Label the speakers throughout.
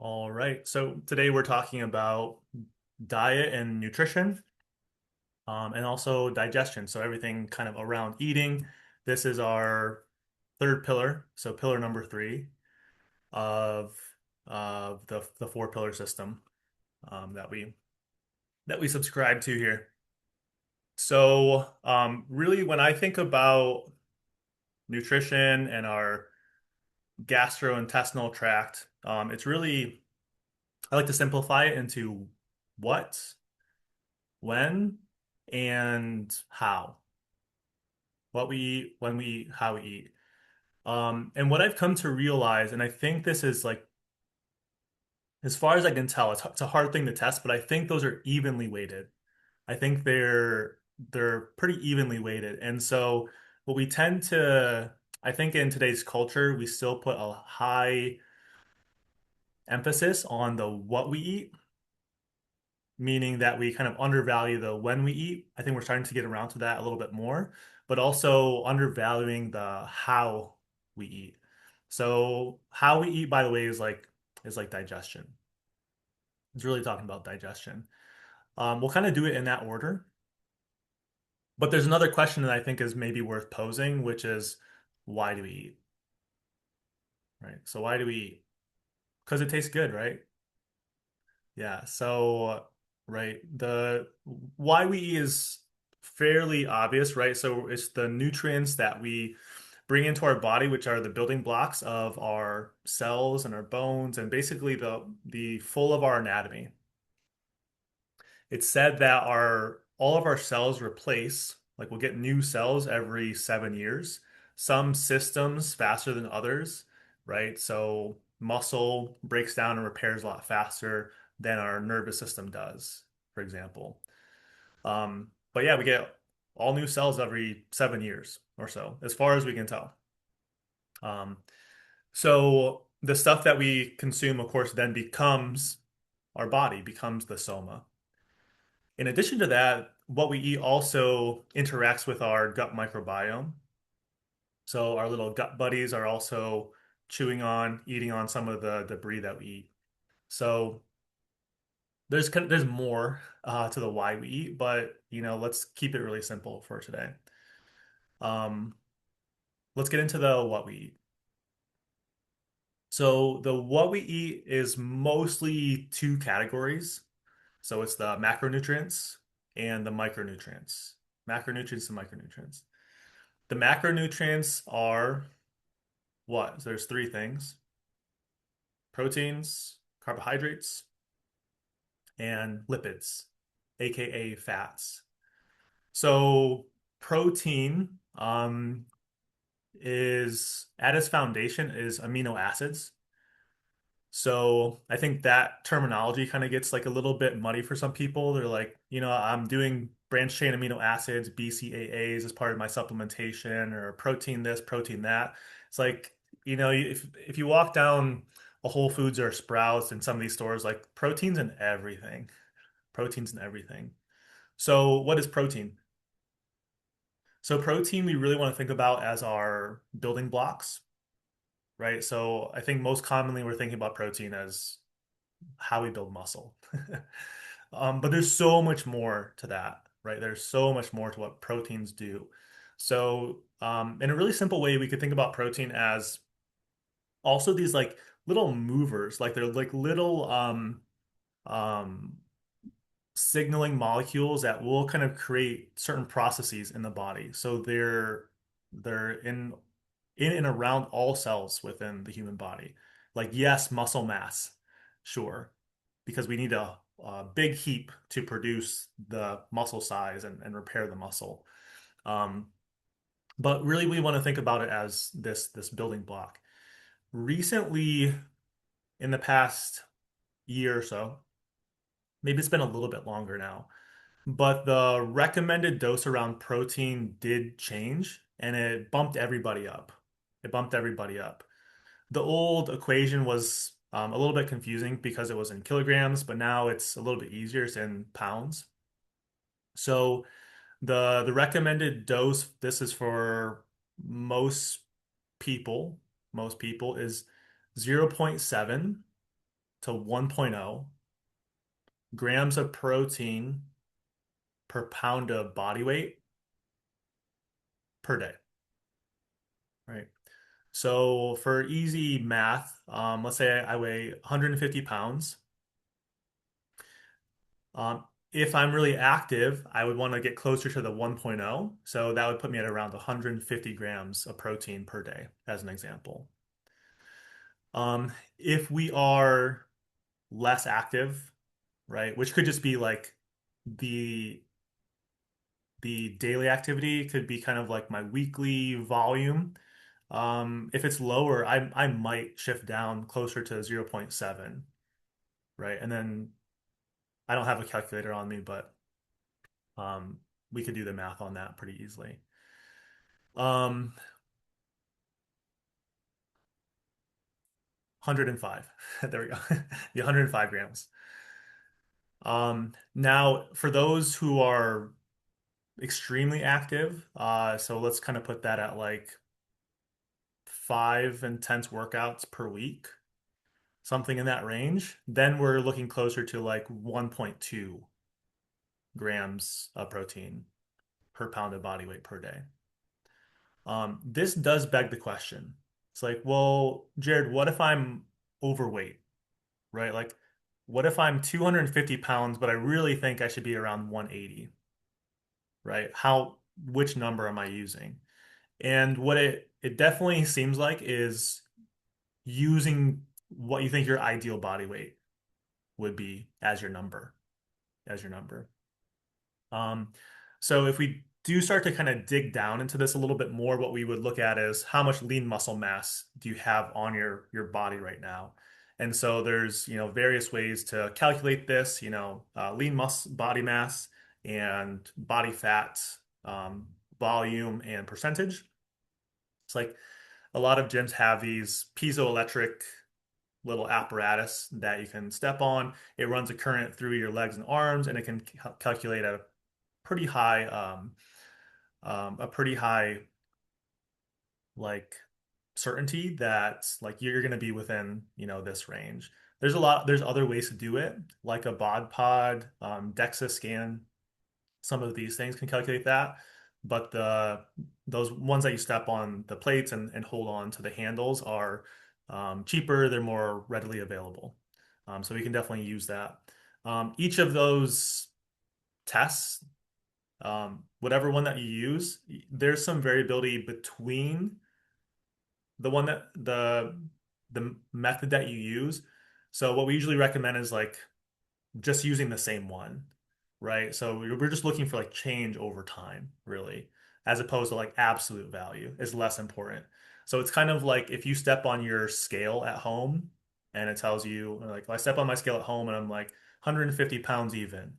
Speaker 1: All right. So today we're talking about diet and nutrition, and also digestion. So everything kind of around eating. This is our third pillar. So pillar number three of the four pillar system that we subscribe to here. So really, when I think about nutrition and our gastrointestinal tract, it's really I like to simplify it into what, when, and how. What we eat, when we eat, how we eat. And what I've come to realize, and I think this is like, as far as I can tell, it's a hard thing to test, but I think those are evenly weighted. I think they're pretty evenly weighted. And so what we tend to, I think in today's culture, we still put a high emphasis on the what we eat, meaning that we kind of undervalue the when we eat. I think we're starting to get around to that a little bit more, but also undervaluing the how we eat. So how we eat, by the way, is like digestion. It's really talking about digestion. We'll kind of do it in that order, but there's another question that I think is maybe worth posing, which is why do we eat? Right? So why do we eat? Because it tastes good, right? Yeah. So, right, the why we eat is fairly obvious, right? So it's the nutrients that we bring into our body, which are the building blocks of our cells and our bones, and basically the full of our anatomy. It's said that our all of our cells replace, like we'll get new cells every 7 years. Some systems faster than others, right? So muscle breaks down and repairs a lot faster than our nervous system does, for example. But yeah, we get all new cells every 7 years or so, as far as we can tell. Um, so the stuff that we consume, of course, then becomes our body, becomes the soma. In addition to that, what we eat also interacts with our gut microbiome. So our little gut buddies are also chewing on, eating on some of the debris that we eat. So there's more to the why we eat, but let's keep it really simple for today. Um, let's get into the what we eat. So the what we eat is mostly two categories. So it's the macronutrients and the micronutrients. Macronutrients and micronutrients. The macronutrients are what? There's three things: proteins, carbohydrates, and lipids, aka fats. So protein is at its foundation is amino acids. So I think that terminology kind of gets like a little bit muddy for some people. They're like, I'm doing branched chain amino acids, BCAAs as part of my supplementation, or protein this, protein that. It's like, if you walk down a Whole Foods or a Sprouts in some of these stores, like proteins and everything. Proteins and everything. So what is protein? So protein we really want to think about as our building blocks, right? So I think most commonly we're thinking about protein as how we build muscle. But there's so much more to that, right? There's so much more to what proteins do. So, in a really simple way, we could think about protein as also these like little movers, like they're like little um, signaling molecules that will kind of create certain processes in the body. So they're in and around all cells within the human body. Like, yes, muscle mass, sure, because we need a big heap to produce the muscle size and repair the muscle. Um, but really, we want to think about it as this building block. Recently, in the past year or so, maybe it's been a little bit longer now, but the recommended dose around protein did change and it bumped everybody up. It bumped everybody up. The old equation was a little bit confusing because it was in kilograms, but now it's a little bit easier. It's in pounds. So the recommended dose, this is for most people, most people is zero point 0.7 to 1.0 grams of protein per pound of body weight per day, right? So for easy math, let's say I weigh 150 pounds. Um, if I'm really active, I would want to get closer to the 1.0. So that would put me at around 150 grams of protein per day, as an example. If we are less active, right, which could just be like the the daily activity, could be kind of like my weekly volume. If it's lower, I might shift down closer to zero point 0.7, right? And then I don't have a calculator on me, but um, we could do the math on that pretty easily. 105. There we go. The 105 grams. Now, for those who are extremely active, so let's kind of put that at like 5 intense workouts per week, something in that range, then we're looking closer to like 1.2 grams of protein per pound of body weight per day. This does beg the question. It's like, well, Jared, what if I'm overweight, right? Like, what if I'm 250 pounds, but I really think I should be around 180, right? Which number am I using? And what it definitely seems like is using what you think your ideal body weight would be as your number. Um, so if we do start to kind of dig down into this a little bit more, what we would look at is how much lean muscle mass do you have on your body right now? And so there's, various ways to calculate this, lean muscle body mass and body fat, um, volume and percentage. It's like a lot of gyms have these piezoelectric little apparatus that you can step on. It runs a current through your legs and arms, and it can calculate pretty high, a pretty high like certainty that like you're going to be within, this range. There's other ways to do it, like a bod pod, DEXA scan. Some of these things can calculate that, but those ones that you step on the plates and hold on to the handles are cheaper. They're more readily available. So we can definitely use that. Each of those tests, whatever one that you use, there's some variability between the one that the method that you use. So what we usually recommend is like just using the same one, right? So we're just looking for like change over time, really, as opposed to like absolute value is less important. So it's kind of like if you step on your scale at home and it tells you like, well, I step on my scale at home and I'm like 150 pounds even.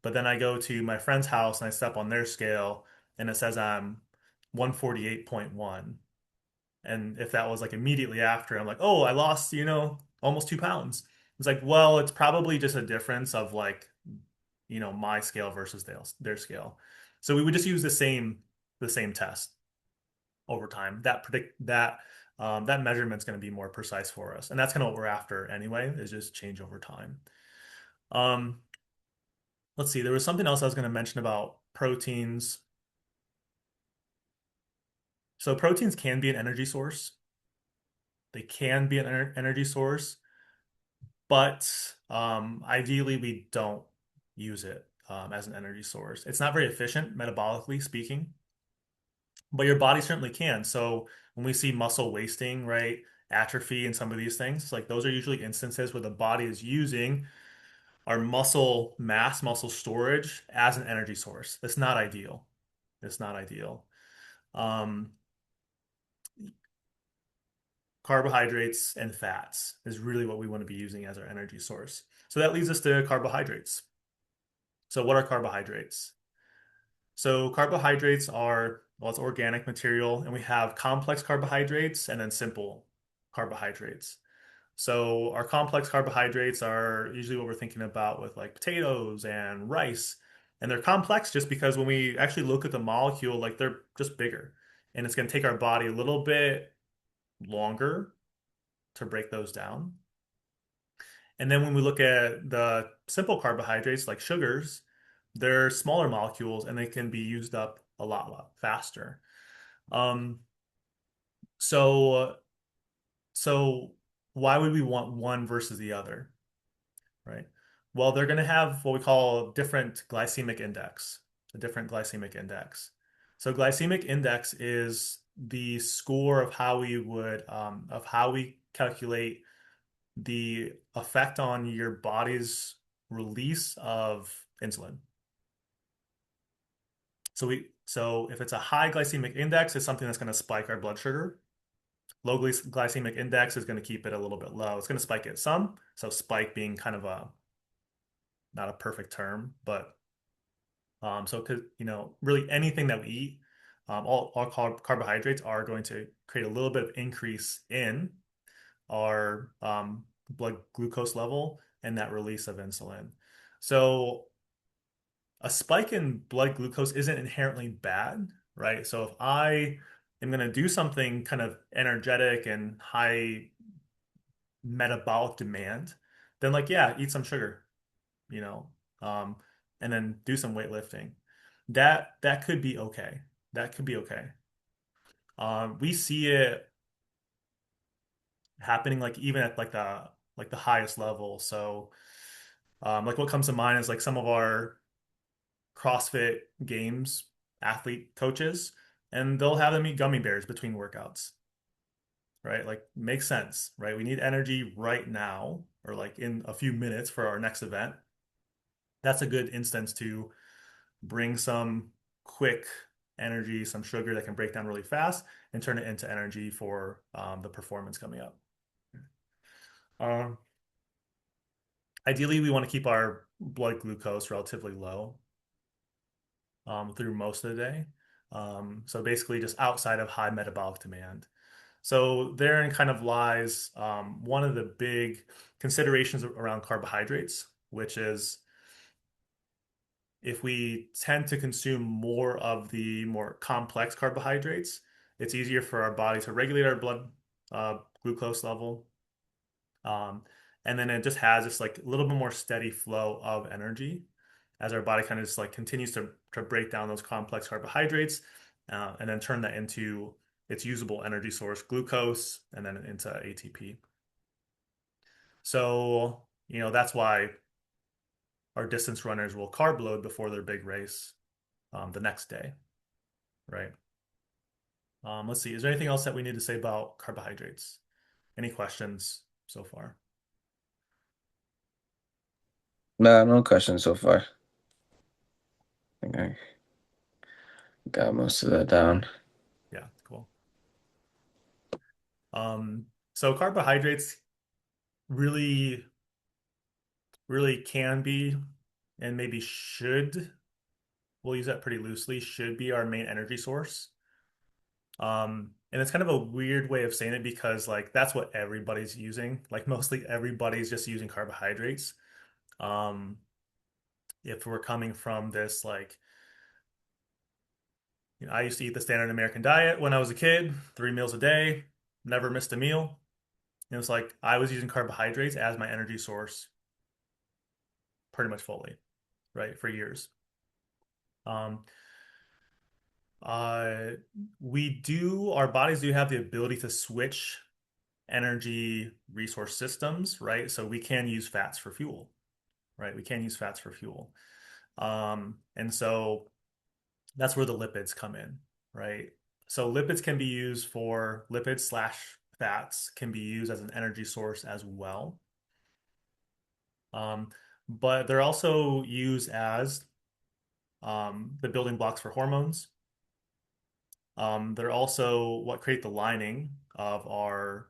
Speaker 1: But then I go to my friend's house and I step on their scale and it says I'm 148.1. And if that was like immediately after, I'm like, oh, I lost, almost 2 pounds. It's like, well, it's probably just a difference of like, my scale versus their scale. So we would just use the same test over time. That measurement's going to be more precise for us, and that's kind of what we're after anyway. Is just change over time. Um, let's see. There was something else I was going to mention about proteins. So proteins can be an energy source. They can be an energy source, but ideally we don't use it as an energy source. It's not very efficient metabolically speaking, but your body certainly can. So when we see muscle wasting, right, atrophy and some of these things, it's like those are usually instances where the body is using our muscle mass, muscle storage as an energy source. That's not ideal. It's not ideal. Um, Carbohydrates and fats is really what we want to be using as our energy source. So that leads us to carbohydrates. So what are carbohydrates? So carbohydrates are, well, it's organic material, and we have complex carbohydrates and then simple carbohydrates. So our complex carbohydrates are usually what we're thinking about with like potatoes and rice. And they're complex just because when we actually look at the molecule, like they're just bigger. And it's going to take our body a little bit longer to break those down. And then when we look at the simple carbohydrates like sugars, they're smaller molecules and they can be used up lot faster. Um, so so why would we want one versus the other, right? Well, they're going to have what we call different glycemic index, a different glycemic index. So glycemic index is the score of how we calculate the effect on your body's release of insulin. So if it's a high glycemic index, it's something that's going to spike our blood sugar. Low glycemic index is going to keep it a little bit low. It's going to spike it some. So spike being kind of a not a perfect term, but so because really anything that we eat, all carbohydrates are going to create a little bit of increase in our blood glucose level and that release of insulin. So a spike in blood glucose isn't inherently bad, right? So if I am going to do something kind of energetic and high metabolic demand, then like, yeah, eat some sugar, you know, um, and then do some weightlifting. That could be okay. That could be okay. We see it happening like even at like the highest level. So like what comes to mind is like some of our CrossFit Games athlete coaches, and they'll have them eat gummy bears between workouts, right? Like makes sense, right? We need energy right now or like in a few minutes for our next event. That's a good instance to bring some quick energy, some sugar that can break down really fast and turn it into energy for the performance coming up. Um, Ideally, we want to keep our blood glucose relatively low through most of the day. So basically, just outside of high metabolic demand. So therein kind of lies one of the big considerations around carbohydrates, which is if we tend to consume more of the more complex carbohydrates, it's easier for our body to regulate our blood glucose level. Um, and then it just has this like a little bit more steady flow of energy as our body kind of just like continues to break down those complex carbohydrates and then turn that into its usable energy source, glucose, and then into ATP. So, that's why our distance runners will carb load before their big race the next day, right? Let's see. Is there anything else that we need to say about carbohydrates? Any questions so far?
Speaker 2: Nah, no questions so far. I think I got most of that down.
Speaker 1: Yeah, cool. Um, so carbohydrates really, really can be, and maybe should, we'll use that pretty loosely, should be our main energy source. And it's kind of a weird way of saying it because like that's what everybody's using. Like mostly everybody's just using carbohydrates. Um, if we're coming from this like, I used to eat the standard American diet when I was a kid, 3 meals a day, never missed a meal. And it's like I was using carbohydrates as my energy source pretty much fully, right, for years. Um, uh, our bodies do have the ability to switch energy resource systems, right? So we can use fats for fuel, right? We can use fats for fuel. And so that's where the lipids come in, right? So lipids slash fats can be used as an energy source as well. Um, but they're also used as the building blocks for hormones. They're also what create the lining of our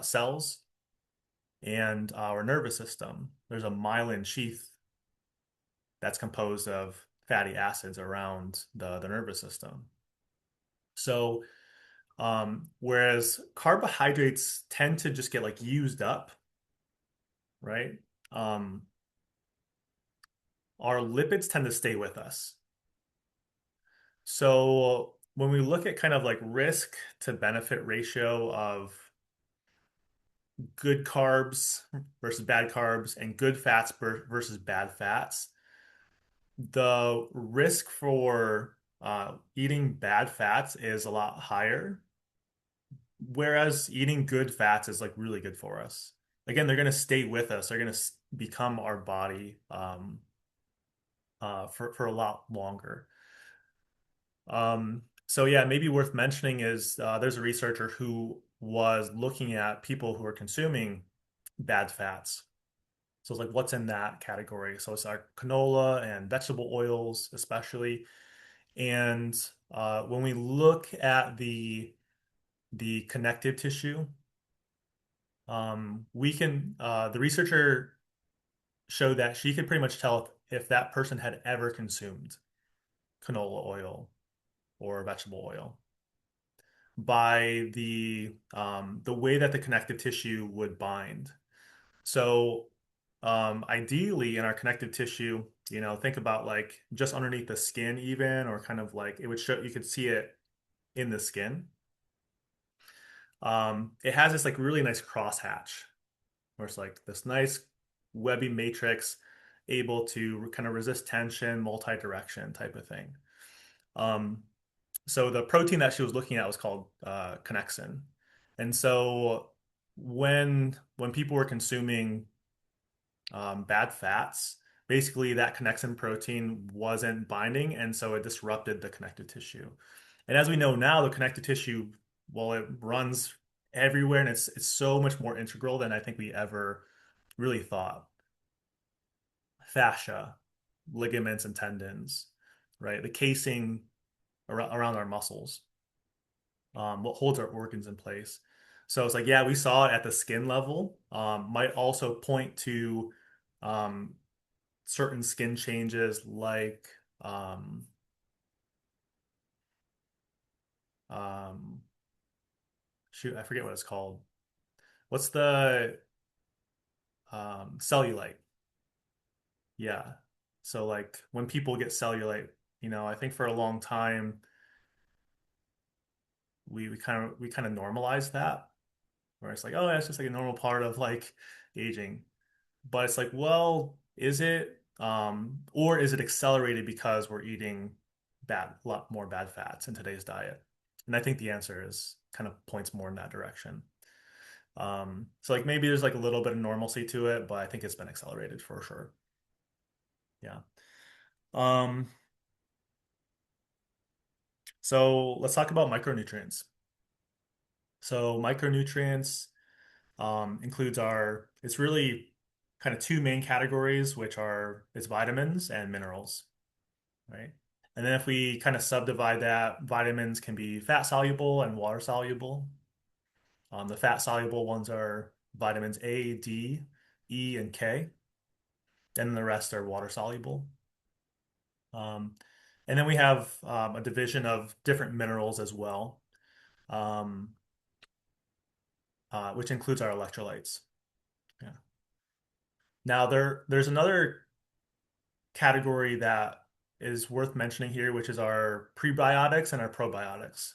Speaker 1: cells and our nervous system. There's a myelin sheath that's composed of fatty acids around the nervous system. So, whereas carbohydrates tend to just get like used up, right? Um, our lipids tend to stay with us. So when we look at kind of like risk to benefit ratio of good carbs versus bad carbs and good fats versus bad fats, the risk for eating bad fats is a lot higher, whereas eating good fats is like really good for us. Again, they're going to stay with us. They're going to become our body for a lot longer. So yeah, maybe worth mentioning is there's a researcher who was looking at people who are consuming bad fats. So it's like what's in that category. So it's our canola and vegetable oils, especially. And when we look at the connective tissue, we can the researcher showed that she could pretty much tell if that person had ever consumed canola oil or vegetable oil by the way that the connective tissue would bind. So ideally in our connective tissue, think about like just underneath the skin even, or kind of like it would show you could see it in the skin. It has this like really nice crosshatch where it's like this nice webby matrix able to kind of resist tension, multi-direction type of thing. Um, so the protein that she was looking at was called connexin. And so when people were consuming bad fats, basically that connexin protein wasn't binding, and so it disrupted the connective tissue. And as we know now, the connective tissue, well, it runs everywhere, and it's so much more integral than I think we ever really thought. Fascia, ligaments, and tendons, right? The casing around our muscles, what holds our organs in place. So it's like, yeah, we saw it at the skin level. Might also point to um, certain skin changes like um, shoot, I forget what it's called. What's the cellulite? Yeah. So like when people get cellulite, I think for a long time we kind of normalize that, where it's like, oh, that's just like a normal part of like aging. But it's like, well, is it? Or is it accelerated because we're eating a lot more bad fats in today's diet? And I think the answer is kind of points more in that direction. So like maybe there's like a little bit of normalcy to it, but I think it's been accelerated for sure. Yeah. Um, so let's talk about micronutrients. So micronutrients includes it's really kind of two main categories, which are its vitamins and minerals, right? And then if we kind of subdivide that, vitamins can be fat soluble and water soluble. The fat soluble ones are vitamins A, D, E, and K, and the rest are water soluble. Um, and then we have a division of different minerals as well, um, which includes our electrolytes. Yeah. Now there's another category that is worth mentioning here, which is our prebiotics and our probiotics,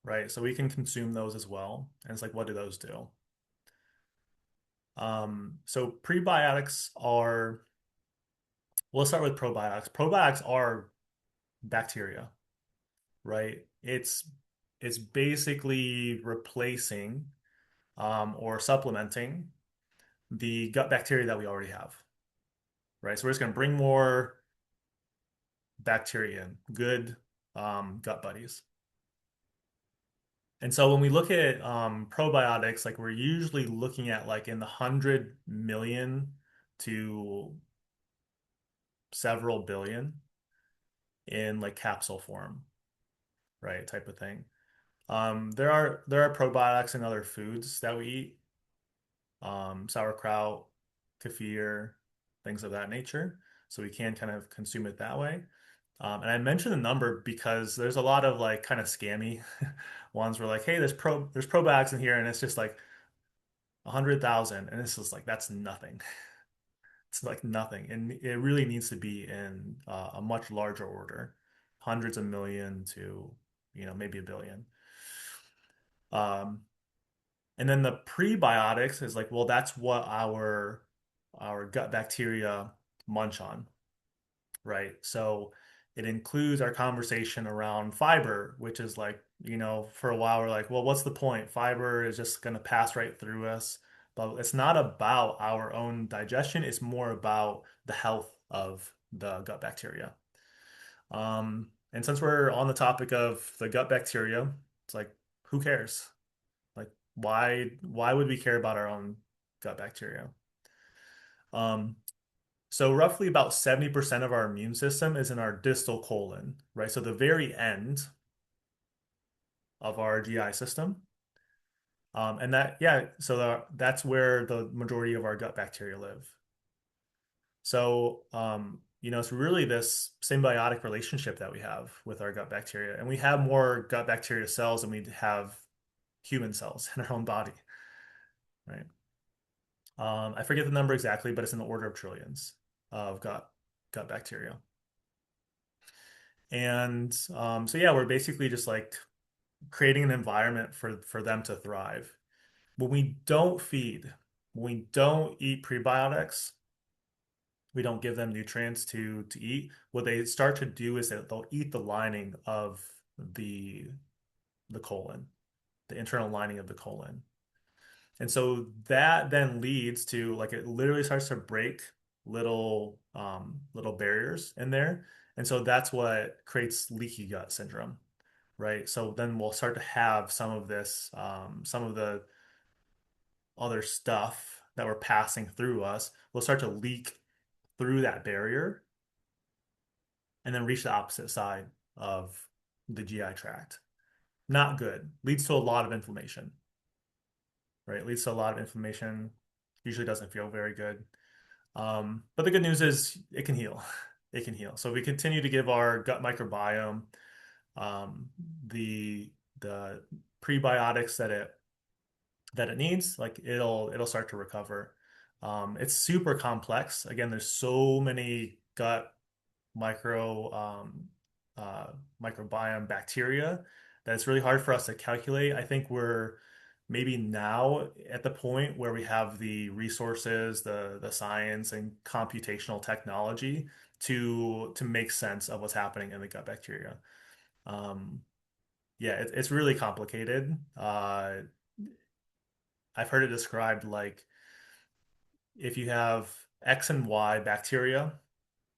Speaker 1: right? So we can consume those as well. And it's like, what do those do? So prebiotics are, well, let's start with probiotics. Probiotics are bacteria, right? It's basically replacing or supplementing the gut bacteria that we already have, right? So we're just going to bring more bacteria in, good gut buddies. And so when we look at probiotics, like we're usually looking at like in the 100 million to several billion in like capsule form, right? Type of thing. There are probiotics in other foods that we eat, sauerkraut, kefir, things of that nature. So we can kind of consume it that way. And I mentioned the number because there's a lot of like kind of scammy ones where like, hey, there's probiotics in here, and it's just like 100,000, and it's just like that's nothing. It's like nothing, and it really needs to be in a much larger order, hundreds of million to maybe a billion. Um, And then the prebiotics is like, well, that's what our gut bacteria munch on, right? So it includes our conversation around fiber, which is like, for a while we're like, well, what's the point? Fiber is just going to pass right through us. But it's not about our own digestion, it's more about the health of the gut bacteria. And since we're on the topic of the gut bacteria, it's like, who cares? Like, why would we care about our own gut bacteria? Um, so roughly about 70% of our immune system is in our distal colon, right? So the very end of our GI system. And that, yeah, so that's where the majority of our gut bacteria live. So, it's really this symbiotic relationship that we have with our gut bacteria. And we have more gut bacteria cells than we have human cells in our own body, right? I forget the number exactly, but it's in the order of trillions of gut bacteria. And so yeah, we're basically just like creating an environment for them to thrive. When we don't feed, when we don't eat prebiotics, we don't give them nutrients to eat. What they start to do is that they'll eat the lining of the the colon, the internal lining of the colon. And so that then leads to like it literally starts to break little barriers in there. And so that's what creates leaky gut syndrome, right? So then we'll start to have some of this, some of the other stuff that we're passing through us will start to leak through that barrier and then reach the opposite side of the GI tract. Not good. Leads to a lot of inflammation, right? Leads to a lot of inflammation. Usually doesn't feel very good. But the good news is it can heal. It can heal. So we continue to give our gut microbiome um, the the prebiotics that it needs. Like it'll start to recover. It's super complex. Again, there's so many gut micro uh, microbiome bacteria that it's really hard for us to calculate. I think we're maybe now at the point where we have the resources, the science and computational technology to make sense of what's happening in the gut bacteria. Um, yeah, it's really complicated. I've heard it described like if you have X and Y bacteria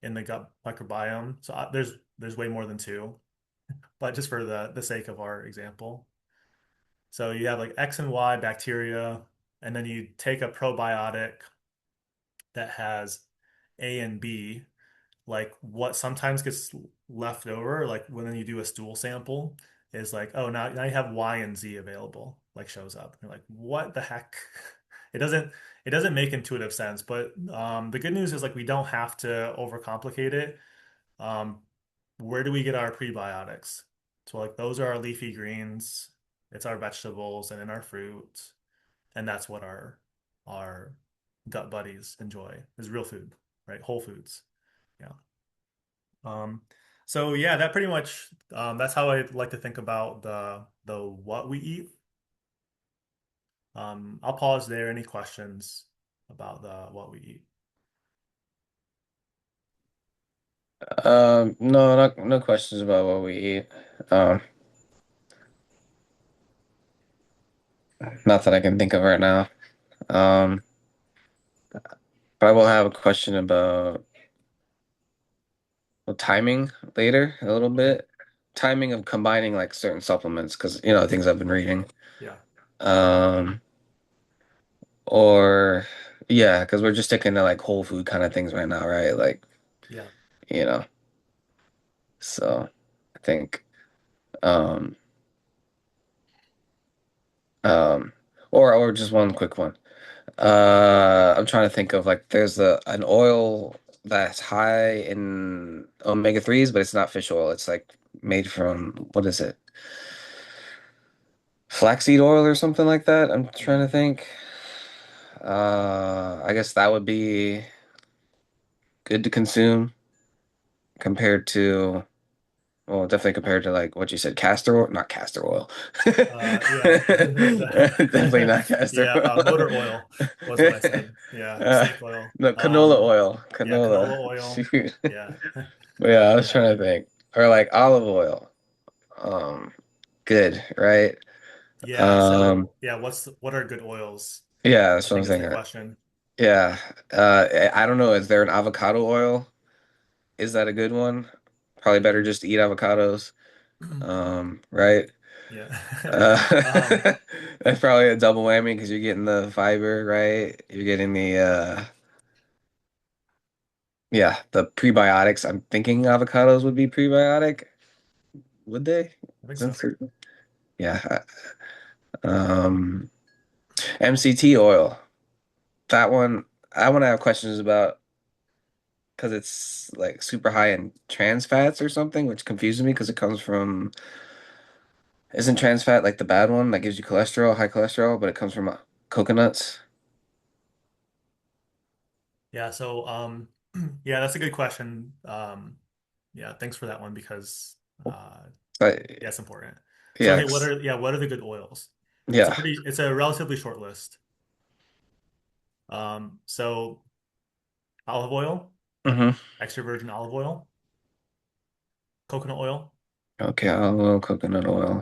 Speaker 1: in the gut microbiome, so there's way more than two, but just for the sake of our example. So you have like X and Y bacteria, and then you take a probiotic that has A and B, like what sometimes gets left over, like when you do a stool sample, is like, oh, now you have Y and Z available, like shows up. You're like, what the heck? It doesn't make intuitive sense, but the good news is like we don't have to overcomplicate it. Um, where do we get our prebiotics? So like those are our leafy greens, it's our vegetables and in our fruit, and that's what our gut buddies enjoy is real food, right? Whole foods. Yeah. Um, so yeah, that pretty much that's how I like to think about the what we eat. I'll pause there. Any questions about the what we eat?
Speaker 2: No, no questions about what we eat. Um, Not that I can think of right now. Um, but I will have a question about timing later a little
Speaker 1: Okay.
Speaker 2: bit. Timing of combining like certain supplements because things I've been reading.
Speaker 1: Yeah.
Speaker 2: Um, or yeah, because we're just sticking to like whole food kind of things right now, right? Like,
Speaker 1: Yeah.
Speaker 2: you know, so I think um um or just one quick one. I'm trying to think of like there's an oil that's high in omega-3s, but it's not fish oil. It's like made from what is it? Flaxseed oil or something like that. I'm trying
Speaker 1: Mhm.
Speaker 2: to think. I guess that would be good to consume compared to Well, definitely compared to like what you said, castor oil, not castor oil.
Speaker 1: Yeah.
Speaker 2: Definitely not castor
Speaker 1: Yeah, motor
Speaker 2: oil.
Speaker 1: oil was what I said. Yeah,
Speaker 2: Uh,
Speaker 1: snake oil.
Speaker 2: no, canola oil.
Speaker 1: Yeah,
Speaker 2: Canola.
Speaker 1: canola oil.
Speaker 2: Shoot.
Speaker 1: Yeah.
Speaker 2: But yeah, I was
Speaker 1: Yeah.
Speaker 2: trying to think. Or like olive oil. Um, good, right?
Speaker 1: Yeah,
Speaker 2: Um,
Speaker 1: so yeah, what are good oils?
Speaker 2: yeah,
Speaker 1: I
Speaker 2: that's what I'm
Speaker 1: think is the
Speaker 2: thinking.
Speaker 1: question.
Speaker 2: Yeah. I don't know. Is there an avocado oil? Is that a good one? Probably better just to eat avocados. Right?
Speaker 1: Yeah. Um,
Speaker 2: Uh, that's probably a double whammy because you're getting the fiber, right? You're getting the yeah, the prebiotics. I'm thinking avocados would be prebiotic. Would they?
Speaker 1: I think so.
Speaker 2: Since yeah. Um, MCT oil. That one I want to have questions about because it's like super high in trans fats or something, which confuses me because it comes from isn't trans fat like the bad one that gives you cholesterol, high cholesterol, but it comes from coconuts.
Speaker 1: Yeah, so yeah, that's a good question. Yeah, thanks for that one because
Speaker 2: But
Speaker 1: yeah, it's important. So
Speaker 2: yeah,
Speaker 1: okay, what are the good oils?
Speaker 2: yeah.
Speaker 1: It's a relatively short list. So olive oil,
Speaker 2: Hmm.
Speaker 1: extra virgin olive oil, coconut oil,
Speaker 2: Okay, olive oil, coconut oil.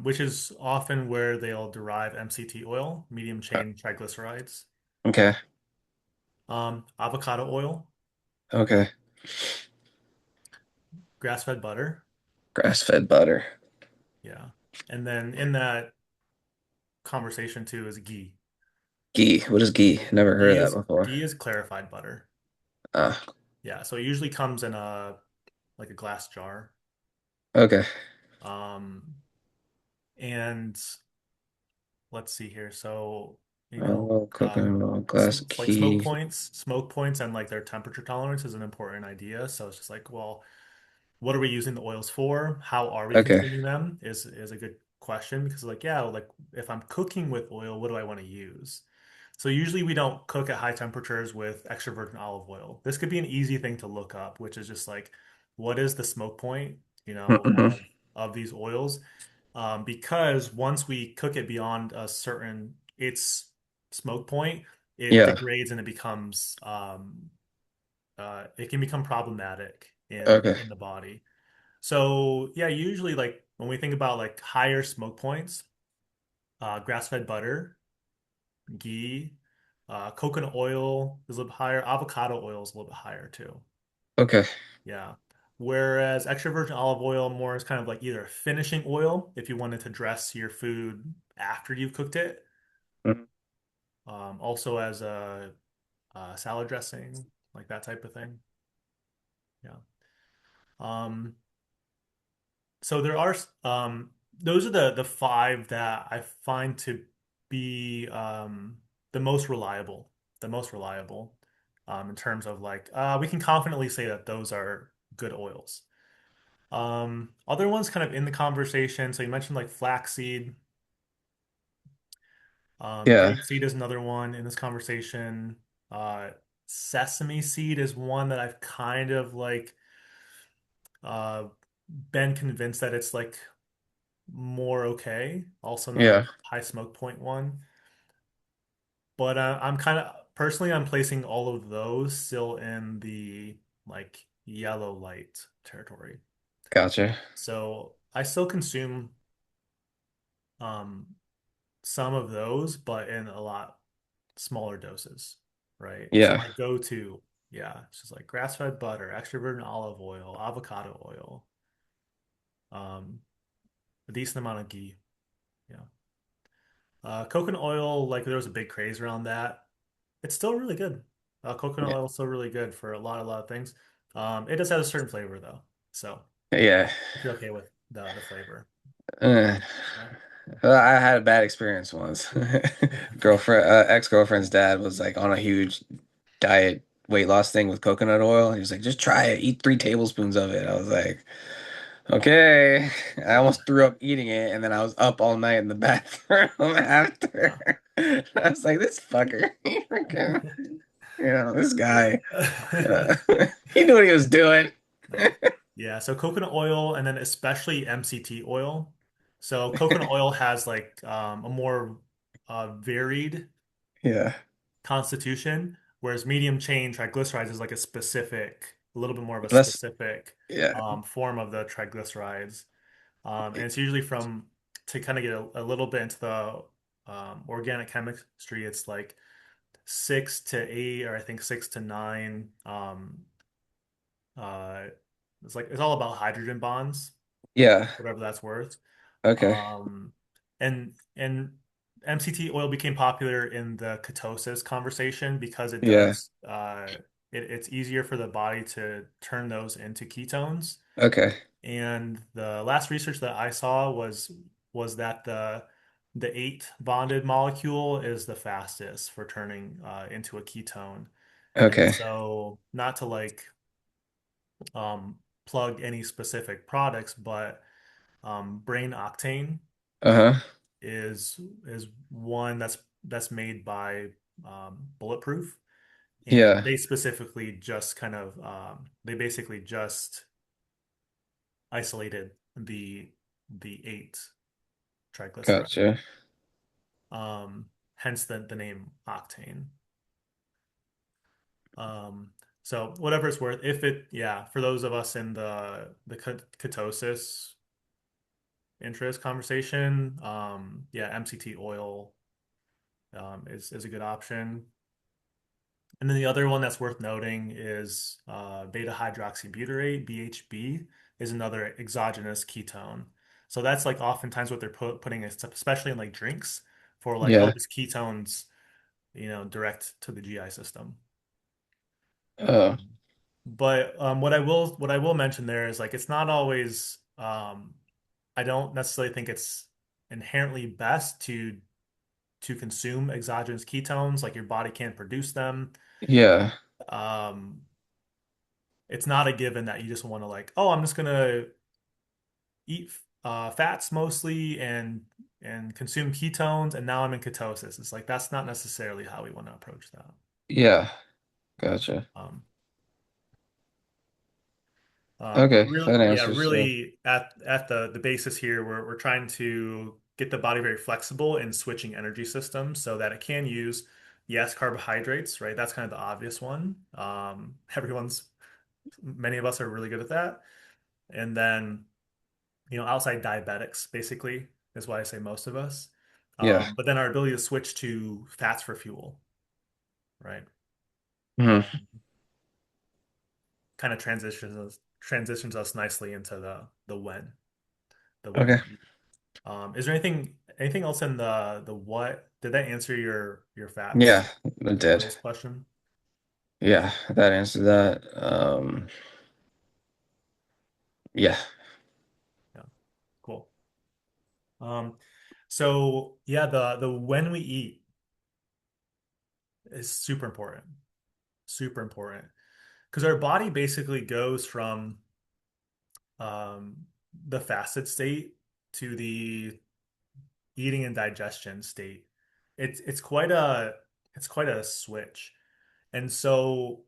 Speaker 1: which is often where they'll derive MCT oil, medium
Speaker 2: Uh,
Speaker 1: chain triglycerides,
Speaker 2: Okay,
Speaker 1: avocado oil,
Speaker 2: okay.
Speaker 1: grass-fed butter,
Speaker 2: Grass-fed butter.
Speaker 1: yeah, and then in that conversation too is ghee.
Speaker 2: Ghee. What is ghee? Never heard of that before.
Speaker 1: Ghee is clarified butter.
Speaker 2: Ah,
Speaker 1: Yeah, so it usually comes in a like a glass jar.
Speaker 2: okay.
Speaker 1: Um, and let's see here. So,
Speaker 2: Olive oil, coconut oil, glass of
Speaker 1: like
Speaker 2: ghee.
Speaker 1: smoke points and like their temperature tolerance is an important idea. So it's just like, well, what are we using the oils for? How are we
Speaker 2: Okay.
Speaker 1: consuming them is a good question because like, yeah, like if I'm cooking with oil, what do I want to use? So usually we don't cook at high temperatures with extra virgin olive oil. This could be an easy thing to look up, which is just like, what is the smoke point,
Speaker 2: Hmm.
Speaker 1: of these oils? Because once we cook it beyond its smoke point, it
Speaker 2: Yeah.
Speaker 1: degrades and it can become problematic
Speaker 2: Okay.
Speaker 1: in the body. So yeah, usually like when we think about like higher smoke points, grass-fed butter, ghee, coconut oil is a little bit higher. Avocado oil is a little bit higher too.
Speaker 2: Okay.
Speaker 1: Yeah. Whereas extra virgin olive oil more is kind of like either a finishing oil if you wanted to dress your food after you've cooked it,
Speaker 2: Mhm.
Speaker 1: also as a salad dressing, like that type of thing. Yeah. Um, so there are those are the five that I find to be the most reliable, the most reliable in terms of like we can confidently say that those are good oils. Other ones kind of in the conversation. So you mentioned like flaxseed.
Speaker 2: Yeah.
Speaker 1: Grapeseed is another one in this conversation. Uh, Sesame seed is one that I've kind of like uh, been convinced that it's like more okay. Also another
Speaker 2: Yeah.
Speaker 1: high smoke point one. But I'm kind of personally I'm placing all of those still in the like yellow light territory.
Speaker 2: Gotcha.
Speaker 1: So I still consume um, some of those, but in a lot smaller doses, right? So
Speaker 2: Yeah.
Speaker 1: my go-to, yeah, it's just like grass-fed butter, extra virgin olive oil, avocado oil, um, a decent amount of ghee. Yeah. Coconut oil, like there was a big craze around that. It's still really good. Coconut
Speaker 2: Yeah.
Speaker 1: oil is still really good for a lot of things. It does have a certain flavor though. So
Speaker 2: Yeah.
Speaker 1: if you're okay with the flavor.
Speaker 2: Uh,
Speaker 1: Yeah.
Speaker 2: I had a bad experience once. Ex-girlfriend's dad was like on a huge diet weight loss thing with coconut oil. He was like, just try it, eat 3 tablespoons of it. I was like, okay. I
Speaker 1: Yeah.
Speaker 2: almost threw up eating it, and then I was up all night in the bathroom
Speaker 1: Yeah.
Speaker 2: after. I was like, this fucker, this guy, uh, he knew what he was doing.
Speaker 1: Yeah. Yeah, so coconut oil and then especially MCT oil. So coconut oil has like a more varied
Speaker 2: Yeah.
Speaker 1: constitution, whereas medium chain triglycerides is like a little bit more of a
Speaker 2: That's
Speaker 1: specific
Speaker 2: yeah.
Speaker 1: form of the triglycerides. And it's usually to kind of get a little bit into the organic chemistry, it's like 6 to 8, or I think 6 to 9. Uh, it's all about hydrogen bonds,
Speaker 2: Yeah.
Speaker 1: whatever that's worth.
Speaker 2: Okay.
Speaker 1: Um, and MCT oil became popular in the ketosis conversation because
Speaker 2: Yeah.
Speaker 1: it's easier for the body to turn those into ketones.
Speaker 2: Okay.
Speaker 1: And the last research that I saw was that the eight bonded molecule is the fastest for turning into a ketone. And
Speaker 2: Okay.
Speaker 1: so not to like um, plug any specific products, but brain octane
Speaker 2: Uh-huh.
Speaker 1: is one that's made by Bulletproof, and
Speaker 2: Yeah.
Speaker 1: they specifically just they basically just isolated the eight triglycerides,
Speaker 2: Gotcha.
Speaker 1: hence the name octane. Um, so whatever it's worth, if it yeah, for those of us in the ketosis interest conversation, yeah, MCT oil is a good option. And then the other one that's worth noting is beta hydroxybutyrate, BHB, is another exogenous ketone. So that's like oftentimes what they're putting, especially in like drinks, for like, oh,
Speaker 2: Yeah.
Speaker 1: this ketones, direct to the GI system.
Speaker 2: Oh.
Speaker 1: But what I will mention there is like it's not always I don't necessarily think it's inherently best to consume exogenous ketones, like your body can't produce them.
Speaker 2: Yeah.
Speaker 1: Um, it's not a given that you just want to like, oh, I'm just gonna eat fats mostly and consume ketones, and now I'm in ketosis. It's like that's not necessarily how we want to approach that.
Speaker 2: Yeah. Gotcha.
Speaker 1: Um, but
Speaker 2: Okay.
Speaker 1: really,
Speaker 2: That
Speaker 1: yeah,
Speaker 2: answers
Speaker 1: really at the basis here, we're trying to get the body very flexible in switching energy systems so that it can use, yes, carbohydrates, right? That's kind of the obvious one. Many of us are really good at that. And then, outside diabetics, basically, is why I say most of us.
Speaker 2: yeah.
Speaker 1: But then our ability to switch to fats for fuel, right?
Speaker 2: Hmm.
Speaker 1: Um, Kind of transitions us nicely into the when
Speaker 2: Okay.
Speaker 1: we eat. Is there anything else in the what? Did that answer your
Speaker 2: Yeah,
Speaker 1: fats
Speaker 2: it
Speaker 1: and
Speaker 2: did.
Speaker 1: oils question?
Speaker 2: Yeah, that answered that. Yeah.
Speaker 1: Yeah, cool. Um, so yeah, the when we eat is super important. Super important. Because our body basically goes from um, the fasted state to the eating and digestion state. It's quite a switch. And so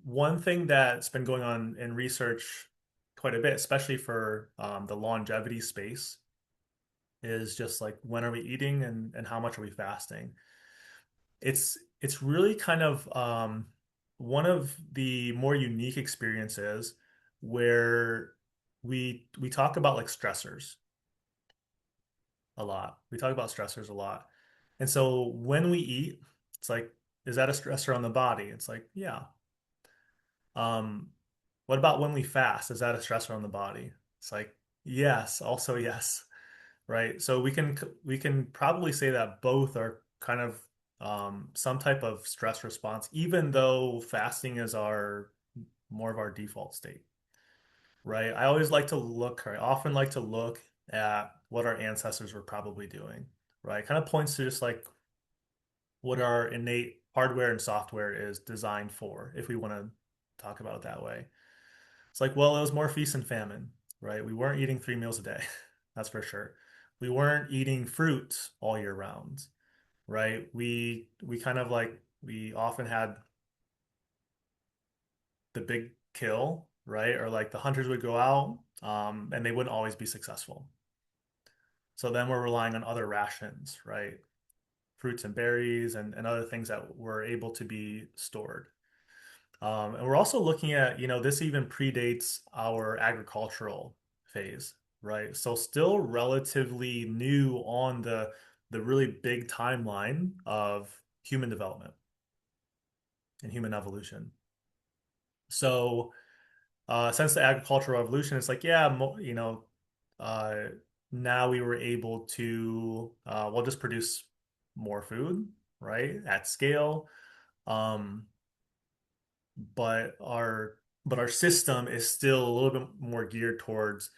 Speaker 1: one thing that's been going on in research quite a bit, especially for the longevity space, is just like when are we eating and how much are we fasting? It's really kind of one of the more unique experiences where we talk about like stressors a lot. We talk about stressors a lot. And so when we eat, it's like, is that a stressor on the body? It's like, yeah. Um, what about when we fast? Is that a stressor on the body? It's like, yes, also yes, right? So we can probably say that both are kind of some type of stress response, even though fasting is our more of our default state, right? I often like to look at what our ancestors were probably doing, right? Kind of points to just like what our innate hardware and software is designed for, if we want to talk about it that way. It's like, well, it was more feast and famine, right? We weren't eating 3 meals a day, that's for sure. We weren't eating fruit all year round, right? We kind of like we often had the big kill, right? Or like the hunters would go out, and they wouldn't always be successful. So then we're relying on other rations, right? Fruits and berries and other things that were able to be stored. And we're also looking at, this even predates our agricultural phase, right? So still relatively new on the really big timeline of human development and human evolution. So since the agricultural revolution, it's like, yeah, uh, now we were able to, well, just produce more food, right, at scale. Um, but our system is still a little bit more geared towards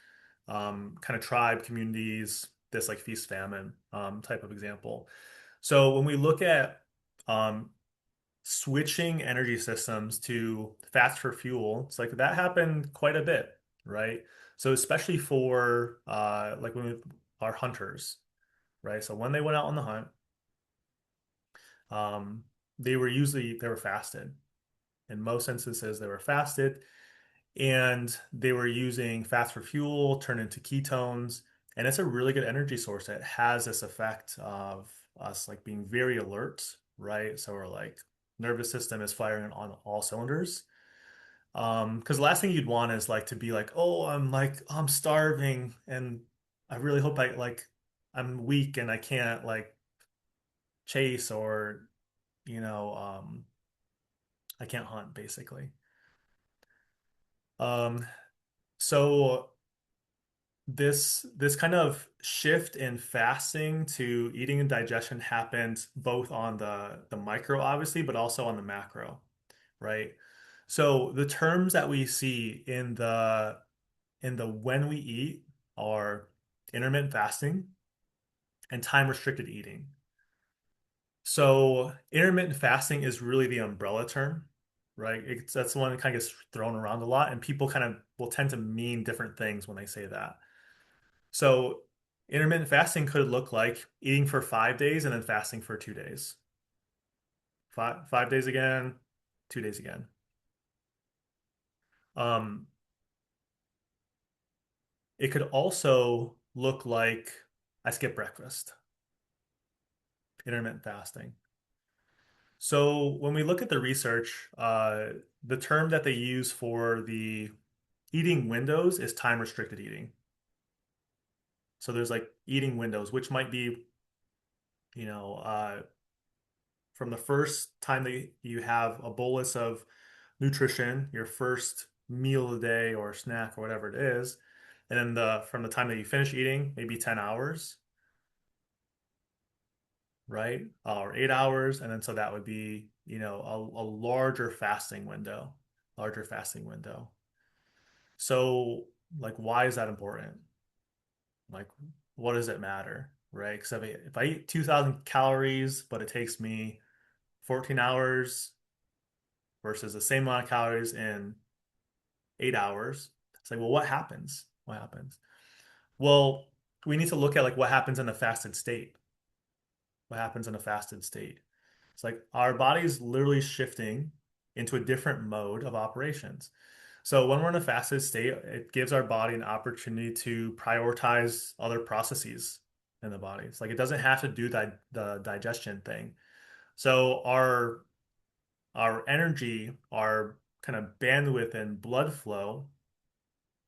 Speaker 1: kind of tribe communities, this like feast famine type of example. So when we look at um, switching energy systems to fats for fuel, it's like that happened quite a bit, right? So especially for like when our hunters, right? So when they went out on the hunt, um, they were fasted. In most instances, they were fasted, and they were using fats for fuel, turned into ketones, and it's a really good energy source. It has this effect of us like being very alert, right? So we're like nervous system is firing on all cylinders. Because the last thing you'd want is like to be oh, I'm starving, and I really hope I'm weak and I can't like chase or you know I can't hunt basically. Um, so this kind of shift in fasting to eating and digestion happens both on the micro, obviously, but also on the macro, right? So the terms that we see in the when we eat are intermittent fasting and time restricted eating. So intermittent fasting is really the umbrella term, right? That's the one that kind of gets thrown around a lot, and people kind of will tend to mean different things when they say that. So intermittent fasting could look like eating for 5 days and then fasting for 2 days. 5 days again, 2 days again. Um, it could also look like I skip breakfast, intermittent fasting. So when we look at the research, the term that they use for the eating windows is time restricted eating. So there's like eating windows, which might be, you know, from the first time that you have a bolus of nutrition, your first meal of the day or snack or whatever it is, and then the from the time that you finish eating, maybe 10 hours, right? Or 8 hours, and then so that would be, a larger fasting window, larger fasting window. So, like, why is that important? Like, what does it matter, right? Because if I eat 2,000 calories, but it takes me 14 hours versus the same amount of calories in 8 hours. It's like, well, what happens? What happens? Well, we need to look at like what happens in a fasted state. What happens in a fasted state? It's like our body's literally shifting into a different mode of operations. So when we're in a fasted state, it gives our body an opportunity to prioritize other processes in the body. It's like it doesn't have to do the digestion thing. So our energy, our kind of bandwidth and blood flow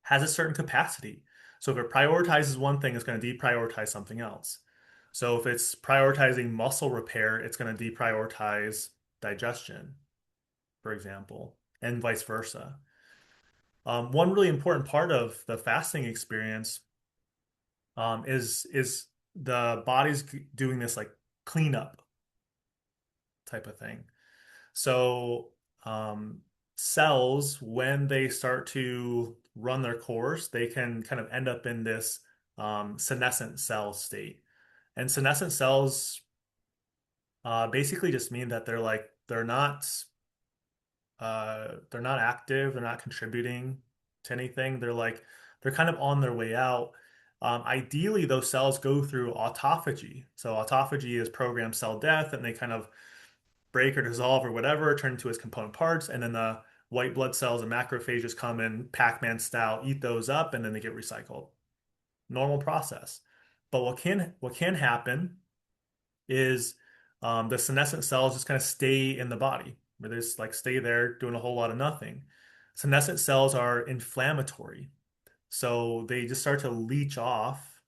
Speaker 1: has a certain capacity. So if it prioritizes one thing, it's going to deprioritize something else. So if it's prioritizing muscle repair, it's going to deprioritize digestion, for example, and vice versa. One really important part of the fasting experience is the body's doing this like cleanup type of thing. So um, cells, when they start to run their course, they can kind of end up in this senescent cell state. And senescent cells basically just mean that they're not active, they're not contributing to anything. They're kind of on their way out. Ideally, those cells go through autophagy. So autophagy is programmed cell death, and they kind of break or dissolve or whatever, turn into its component parts, and then the white blood cells and macrophages come in Pac-Man style, eat those up, and then they get recycled. Normal process. But what can happen is the senescent cells just kind of stay in the body, where they just like stay there doing a whole lot of nothing. Senescent cells are inflammatory, so they just start to leach off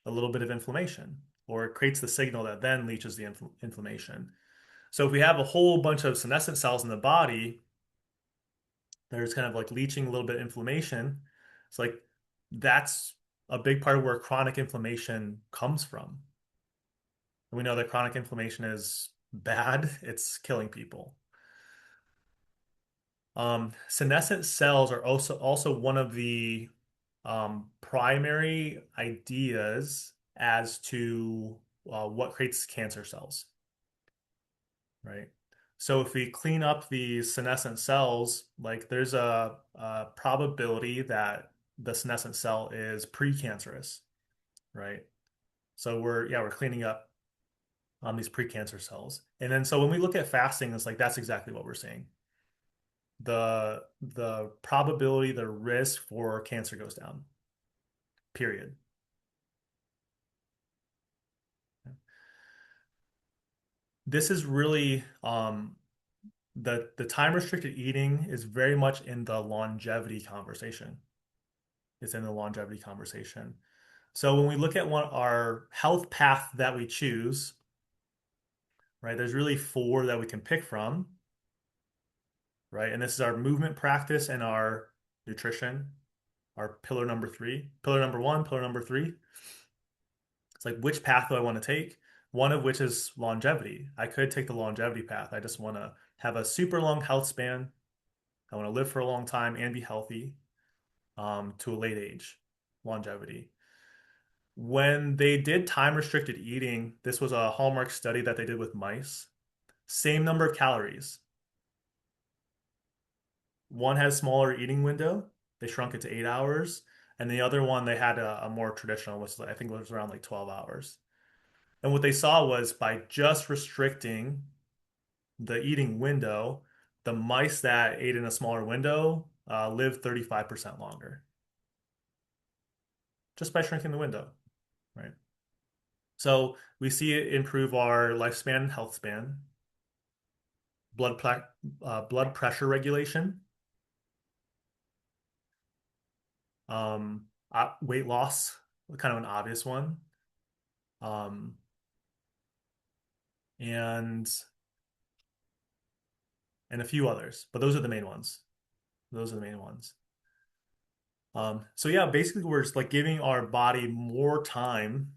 Speaker 1: a little bit of inflammation, or it creates the signal that then leaches the inflammation. So if we have a whole bunch of senescent cells in the body, there's kind of like leaching a little bit of inflammation. It's like that's a big part of where chronic inflammation comes from. And we know that chronic inflammation is bad. It's killing people. Senescent cells are also one of the primary ideas as to what creates cancer cells, right? So if we clean up the senescent cells, like there's a probability that the senescent cell is precancerous, right? So we're cleaning up these precancer cells. And then so when we look at fasting, it's like that's exactly what we're seeing. The probability, the risk for cancer goes down, period. This is really the time restricted eating is very much in the longevity conversation. It's in the longevity conversation. So when we look at what our health path that we choose, right, there's really four that we can pick from, right? And this is our movement practice and our nutrition, our pillar number three, pillar number one, pillar number three. It's like which path do I want to take? One of which is longevity. I could take the longevity path. I just want to have a super long health span. I want to live for a long time and be healthy to a late age, longevity. When they did time restricted eating, this was a hallmark study that they did with mice. Same number of calories. One has smaller eating window. They shrunk it to 8 hours. And the other one, they had a more traditional, which I think was around like 12 hours. And what they saw was by just restricting the eating window, the mice that ate in a smaller window lived 35% longer just by shrinking the window, right? So we see it improve our lifespan and health span, blood pressure regulation, weight loss, kind of an obvious one, um, and a few others, but those are the main ones. Those are the main ones. So yeah, basically we're just like giving our body more time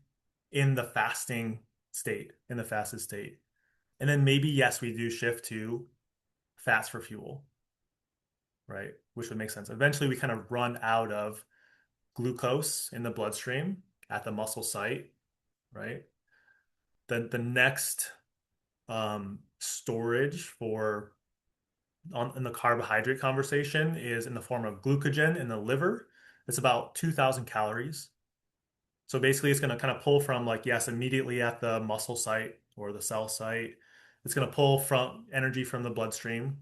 Speaker 1: in the fasting state, in the fasted state. And then maybe, yes, we do shift to fats for fuel, right? Which would make sense. Eventually we kind of run out of glucose in the bloodstream at the muscle site, right? The next storage for in the carbohydrate conversation is in the form of glucogen in the liver. It's about 2,000 calories. So basically, it's going to kind of pull from like, yes, immediately at the muscle site or the cell site. It's going to pull from energy from the bloodstream.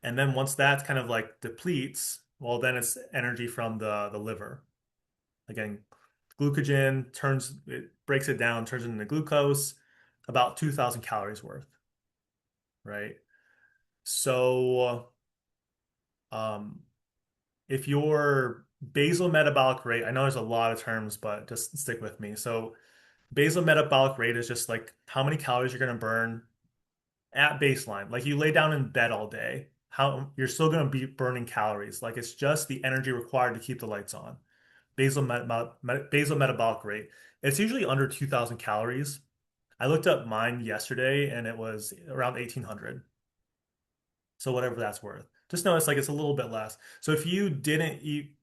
Speaker 1: And then once that kind of like depletes, well, then it's energy from the liver. Again, glucogen it breaks it down, turns it into glucose, about 2,000 calories worth, right? So, um, if your basal metabolic rate, I know there's a lot of terms, but just stick with me. So, basal metabolic rate is just like how many calories you're going to burn at baseline. Like you lay down in bed all day, how you're still going to be burning calories. Like it's just the energy required to keep the lights on. Basal metabolic rate. It's usually under 2,000 calories. I looked up mine yesterday and it was around 1,800. So whatever that's worth. Just know it's like it's a little bit less. So if you didn't eat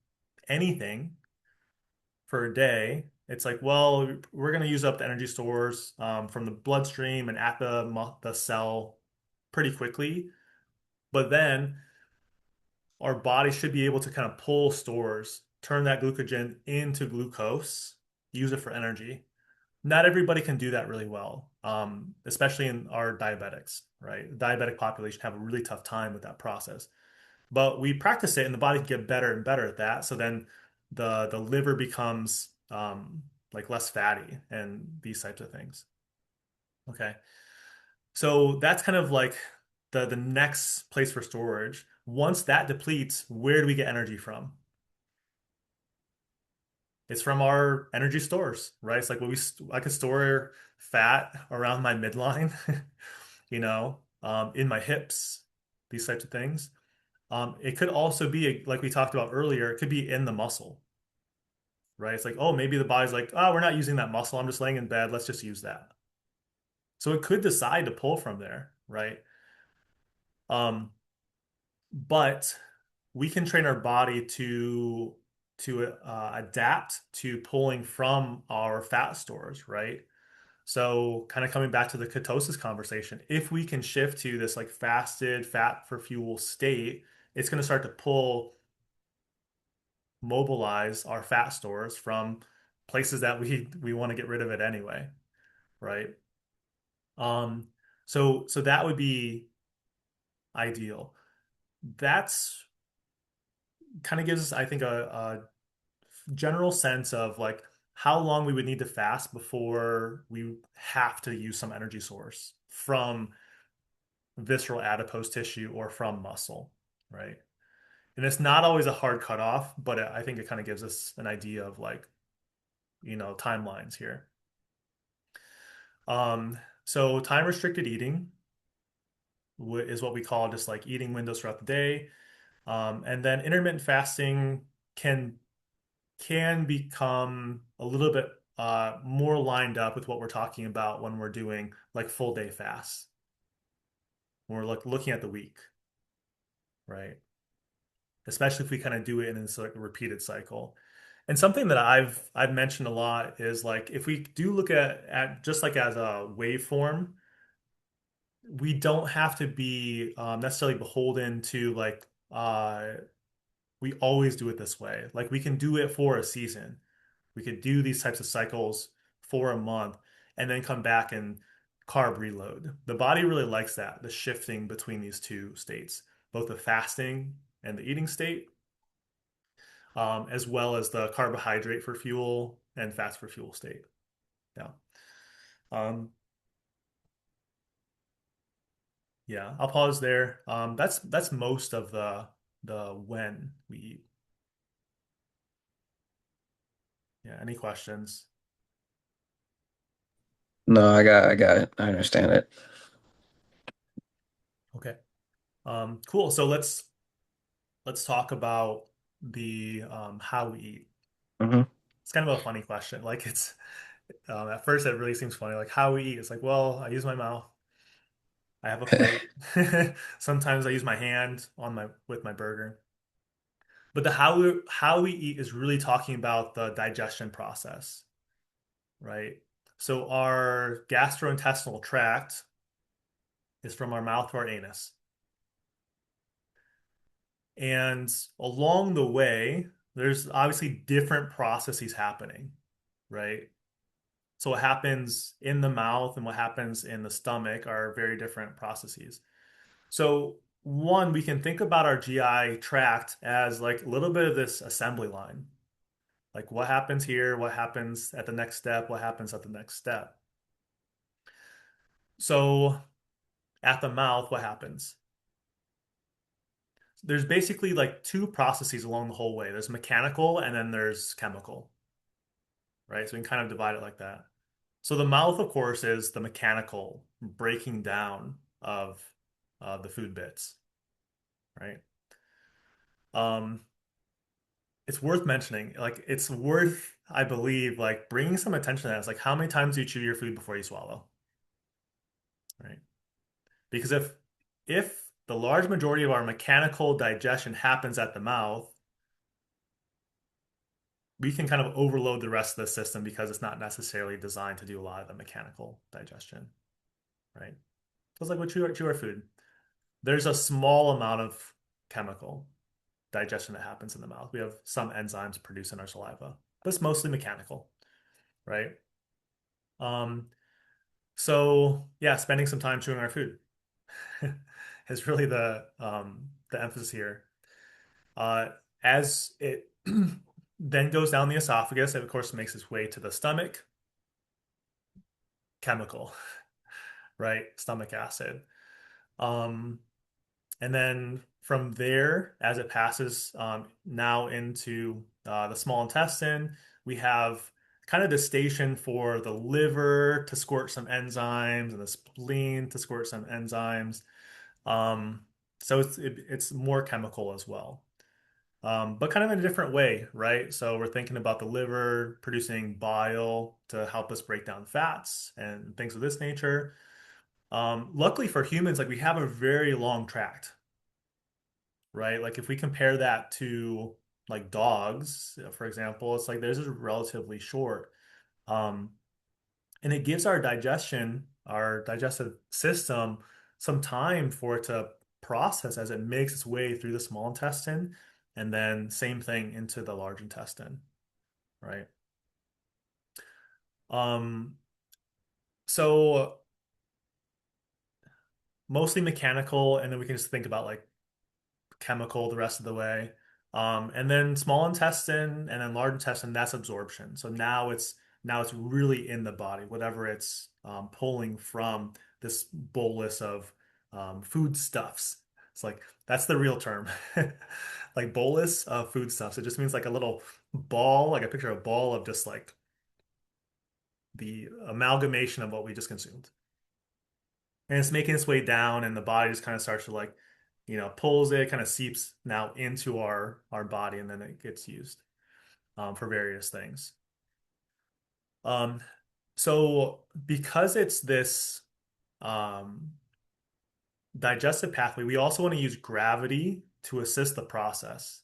Speaker 1: anything for a day, it's like, well, we're going to use up the energy stores from the bloodstream and at the cell pretty quickly. But then our body should be able to kind of pull stores, turn that glucogen into glucose, use it for energy. Not everybody can do that really well, especially in our diabetics, right? The diabetic population have a really tough time with that process. But we practice it, and the body can get better and better at that. So then the liver becomes like less fatty and these types of things. Okay. So that's kind of like the next place for storage. Once that depletes, where do we get energy from? It's from our energy stores, right? It's like I could store fat around my midline, in my hips, these types of things. It could also be like we talked about earlier, it could be in the muscle, right? It's like, oh, maybe the body's like, oh, we're not using that muscle. I'm just laying in bed. Let's just use that. So it could decide to pull from there, right? Um, but we can train our body to adapt to pulling from our fat stores, right? So kind of coming back to the ketosis conversation, if we can shift to this like fasted fat for fuel state, it's going to start to mobilize our fat stores from places that we want to get rid of it anyway, right? Um, so that would be ideal. That's kind of gives us, I think, a general sense of like how long we would need to fast before we have to use some energy source from visceral adipose tissue or from muscle, right? And it's not always a hard cutoff, but I think it kind of gives us an idea of like, timelines here. So time restricted eating is what we call just like eating windows throughout the day. And then intermittent fasting can can become a little bit more lined up with what we're talking about when we're doing like full day fasts, when we're looking at the week, right? Especially if we kind of do it in this like repeated cycle. And something that I've mentioned a lot is like if we do look at just like as a waveform, we don't have to be necessarily beholden to like we always do it this way. Like we can do it for a season. We could do these types of cycles for a month and then come back and carb reload. The body really likes that, the shifting between these two states, both the fasting and the eating state, as well as the carbohydrate for fuel and fats for fuel state. Yeah. Um, yeah, I'll pause there. That's most of the when we eat. Yeah, any questions?
Speaker 2: No, I got it. I understand it.
Speaker 1: Okay. Cool. So let's talk about the how we eat.
Speaker 2: Hmm.
Speaker 1: It's kind of a funny question. Like at first it really seems funny. Like how we eat. It's like, well, I use my mouth. I have a plate. Sometimes I use my hand on my with my burger. But the how we eat is really talking about the digestion process, right? So our gastrointestinal tract is from our mouth to our anus. And along the way, there's obviously different processes happening, right? So what happens in the mouth and what happens in the stomach are very different processes. So one, we can think about our GI tract as like a little bit of this assembly line. Like what happens here, what happens at the next step, what happens at the next step. So at the mouth, what happens? There's basically like two processes along the whole way. There's mechanical and then there's chemical, right? So we can kind of divide it like that. So the mouth, of course, is the mechanical breaking down of the food bits, right? Um, it's worth mentioning, like it's worth, I believe, like bringing some attention to that. It's like how many times do you chew your food before you swallow, right? Because if the large majority of our mechanical digestion happens at the mouth, we can kind of overload the rest of the system because it's not necessarily designed to do a lot of the mechanical digestion, right? So it's like we chew our food. There's a small amount of chemical digestion that happens in the mouth. We have some enzymes produced in our saliva, but it's mostly mechanical, right? Um, so yeah, spending some time chewing our food is really the emphasis here. Uh, as it then goes down the esophagus, it of course makes its way to the stomach, chemical, right? Stomach acid. Um, and then from there, as it passes now into the small intestine, we have kind of the station for the liver to squirt some enzymes and the spleen to squirt some enzymes. Um, so it's more chemical as well. But kind of in a different way, right? So we're thinking about the liver producing bile to help us break down fats and things of this nature. Luckily for humans, like we have a very long tract, right? Like if we compare that to like dogs, for example, it's like theirs is relatively short. Um, and it gives our digestive system, some time for it to process as it makes its way through the small intestine, and then same thing into the large intestine, right? Um, so mostly mechanical, and then we can just think about like chemical the rest of the way. And then small intestine and then large intestine, that's absorption. So now it's really in the body, whatever it's pulling from this bolus of foodstuffs. It's like that's the real term. Like bolus of foodstuffs. It just means like a little ball, like I picture a ball of just like the amalgamation of what we just consumed. And it's making its way down, and the body just kind of starts to like, pulls it, kind of seeps now into our body, and then it gets used for various things. Um, so because it's this um, digestive pathway, we also want to use gravity to assist the process,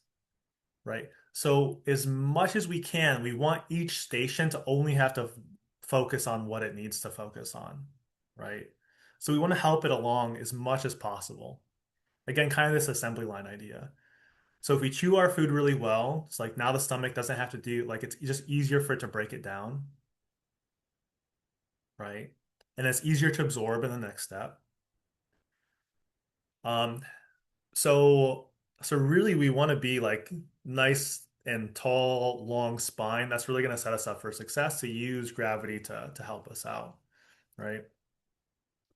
Speaker 1: right? So as much as we can, we want each station to only have to focus on what it needs to focus on, right? So we want to help it along as much as possible. Again, kind of this assembly line idea. So if we chew our food really well, it's like now the stomach doesn't have to do like it's just easier for it to break it down, right? And it's easier to absorb in the next step. Um, so so really we want to be like nice and tall, long spine. That's really going to set us up for success to use gravity to help us out, right?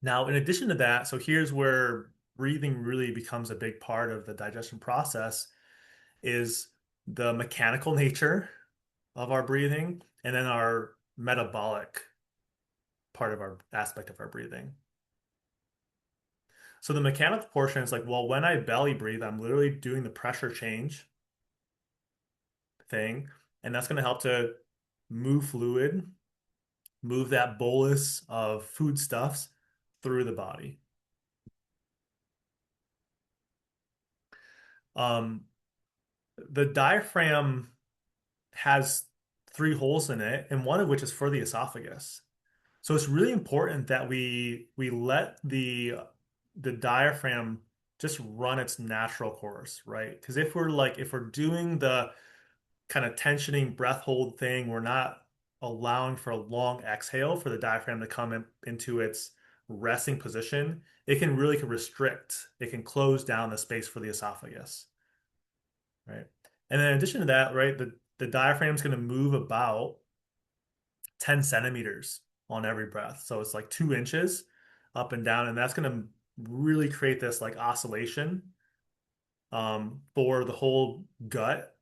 Speaker 1: Now, in addition to that, so here's where breathing really becomes a big part of the digestion process is the mechanical nature of our breathing and then our metabolic part of our aspect of our breathing. So the mechanical portion is like, well, when I belly breathe, I'm literally doing the pressure change thing, and that's going to help to move fluid, move that bolus of foodstuffs through the body. Um, the diaphragm has three holes in it, and one of which is for the esophagus. So it's really important that we let the diaphragm just run its natural course, right? Because if we're doing the kind of tensioning breath hold thing, we're not allowing for a long exhale for the diaphragm to come into its resting position. It can really restrict, it can close down the space for the esophagus, right? And then in addition to that, right, the diaphragm is going to move about 10 centimeters on every breath. So it's like 2 inches up and down. And that's going to really create this like oscillation for the whole gut.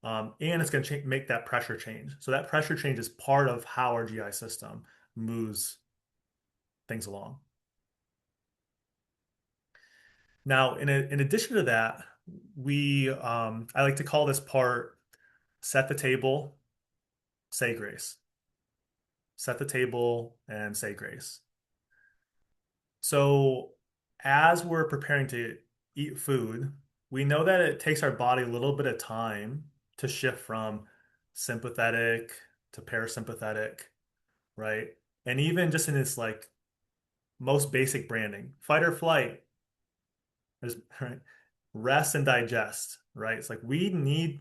Speaker 1: And it's going to make that pressure change. So that pressure change is part of how our GI system moves things along. Now, in addition to that, I like to call this part set the table, say grace. Set the table and say grace. So, as we're preparing to eat food, we know that it takes our body a little bit of time to shift from sympathetic to parasympathetic, right? And even just in its like most basic branding, fight or flight, there's right, rest and digest, right? It's like we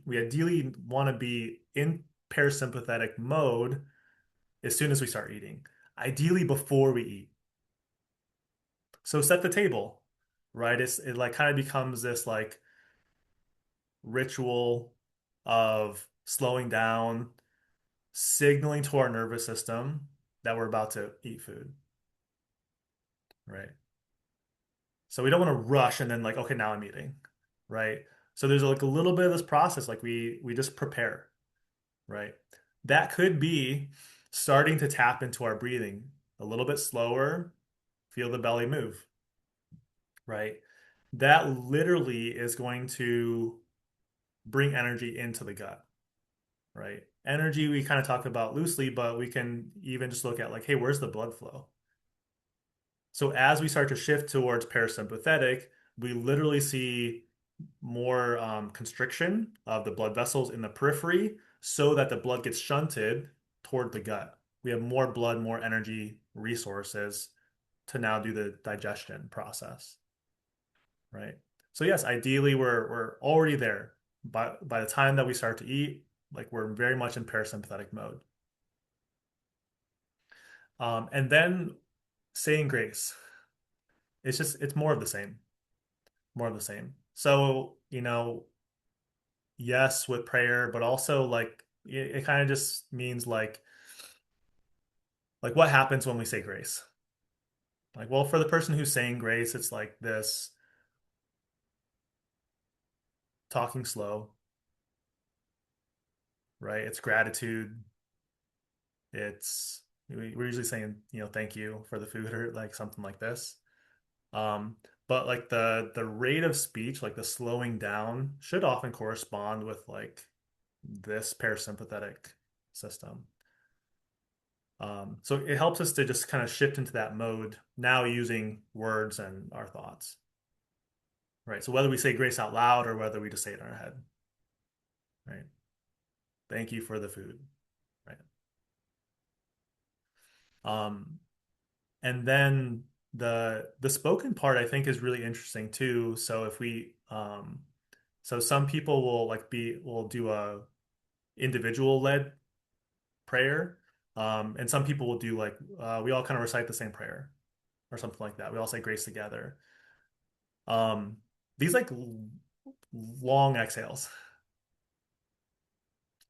Speaker 1: ideally want to be in parasympathetic mode as soon as we start eating, ideally before we eat. So set the table, right? It like kind of becomes this like ritual of slowing down, signaling to our nervous system that we're about to eat food, right? So we don't want to rush and then like, okay, now I'm eating, right? So there's like a little bit of this process, like we just prepare, right? That could be starting to tap into our breathing a little bit slower, feel the belly move, right? That literally is going to bring energy into the gut, right? Energy we kind of talk about loosely, but we can even just look at like, hey, where's the blood flow? So as we start to shift towards parasympathetic, we literally see more constriction of the blood vessels in the periphery so that the blood gets shunted toward the gut. We have more blood, more energy resources to now do the digestion process, right? So yes, ideally we're already there. By the time that we start to eat, like we're very much in parasympathetic mode. And then saying grace. It's more of the same, more of the same. So, yes, with prayer, but also like it kind of just means like what happens when we say grace? Like, well, for the person who's saying grace, it's like this talking slow, right? It's gratitude. We're usually saying, thank you for the food or like something like this. Um, but like the rate of speech, like the slowing down, should often correspond with like this parasympathetic system. So it helps us to just kind of shift into that mode now using words and our thoughts, right? So whether we say grace out loud or whether we just say it in our head, right? Thank you for the food, right? Um, and then the spoken part I think is really interesting too. So if we so some people will will do a individual led prayer, and some people will do like we all kind of recite the same prayer or something like that. We all say grace together. Um, these like long exhales,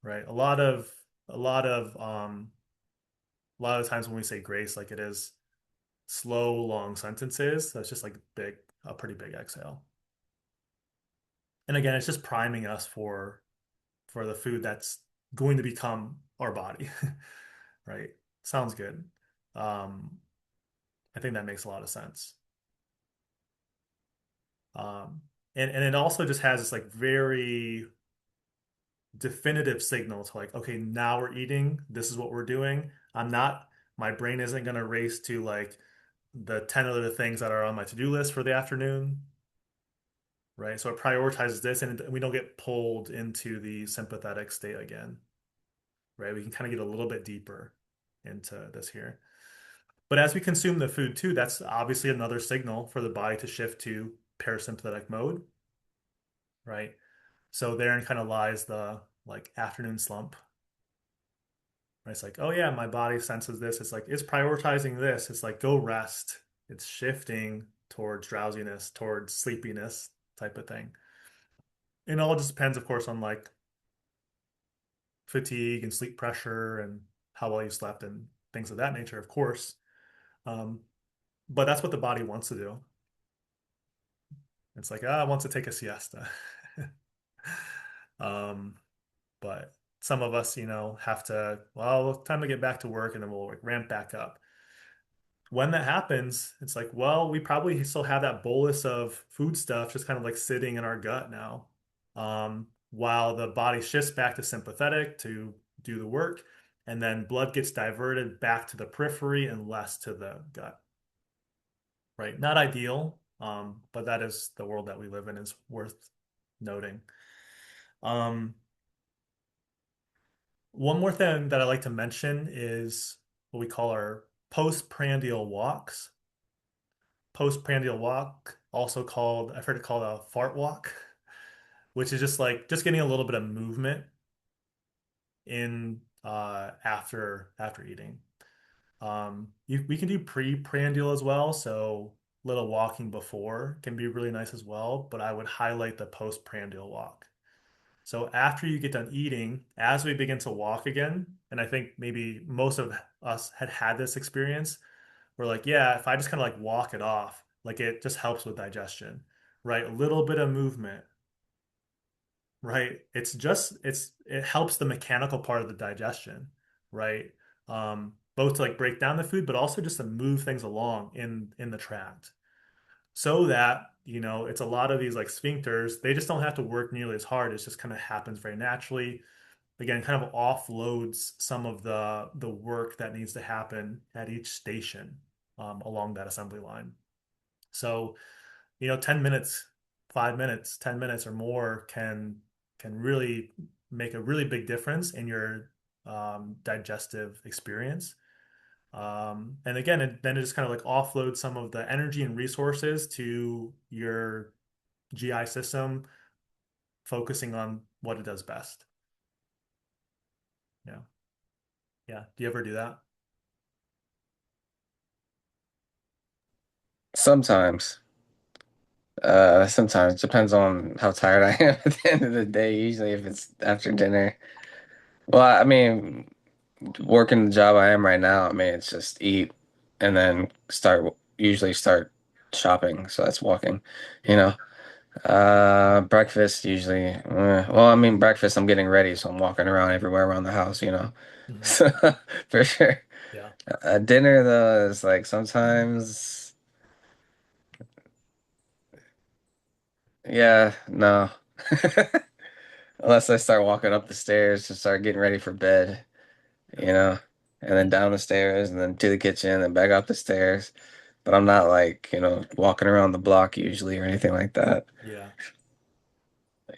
Speaker 1: right? A lot of a lot of times when we say grace, like it is slow, long sentences. That's just like a pretty big exhale. And again, it's just priming us for the food that's going to become our body, right? Sounds good. Um, I think that makes a lot of sense. Um, and it also just has this like very definitive signal to like, okay, now we're eating. This is what we're doing. My brain isn't going to race to like the 10 other things that are on my to-do list for the afternoon, right? So it prioritizes this and we don't get pulled into the sympathetic state again, right? We can kind of get a little bit deeper into this here. But as we consume the food too, that's obviously another signal for the body to shift to parasympathetic mode, right? So therein kind of lies the like afternoon slump. Right? It's like, oh yeah, my body senses this. It's like it's prioritizing this. It's like go rest. It's shifting towards drowsiness, towards sleepiness type of thing. It all just depends, of course, on like fatigue and sleep pressure and how well you slept and things of that nature, of course. Um, but that's what the body wants to do. It's like, ah, it wants to take a siesta. Um, but some of us, have to, well, time to get back to work and then we'll like ramp back up. When that happens, it's like, well, we probably still have that bolus of food stuff just kind of like sitting in our gut now. While the body shifts back to sympathetic to do the work, and then blood gets diverted back to the periphery and less to the gut, right? Not ideal, but that is the world that we live in, is worth noting. Um, One more thing that I like to mention is what we call our postprandial walks. Postprandial walk, also called, I've heard it called a fart walk, which is just like just getting a little bit of movement in. after eating. We can do pre-prandial as well, so little walking before can be really nice as well, but I would highlight the post-prandial walk. So after you get done eating, as we begin to walk again, and I think maybe most of us had had this experience, we're like, yeah, if I just kind of like walk it off, like it just helps with digestion, right? A little bit of movement, right? It helps the mechanical part of the digestion, right? Both to like break down the food, but also just to move things along in the tract, so that it's a lot of these like sphincters. They just don't have to work nearly as hard. It just kind of happens very naturally. Again, kind of offloads some of the work that needs to happen at each station along that assembly line. So 10 minutes, 5 minutes, 10 minutes or more can really make a really big difference in your digestive experience. And again, then it just kind of like offloads some of the energy and resources to your GI system, focusing on what it does best. Yeah. Yeah. Do you ever do that?
Speaker 2: Sometimes. Sometimes depends on how tired I am at the end of the day. Usually, if it's after dinner. Well, I mean, working the job I am right now, I mean, it's just eat and then usually start shopping. So that's walking, you
Speaker 1: Yeah.
Speaker 2: know. Breakfast usually. Well, I mean, breakfast I'm getting ready, so I'm walking around everywhere around the house, you know.
Speaker 1: Hmm.
Speaker 2: So for sure.
Speaker 1: Yeah.
Speaker 2: Dinner though is like sometimes, yeah, no. Unless I start walking up the stairs to start getting ready for bed, you
Speaker 1: Yeah.
Speaker 2: know, and then down the stairs and then to the kitchen and back up the stairs. But I'm not like, walking around the block usually or anything like that.
Speaker 1: Yeah.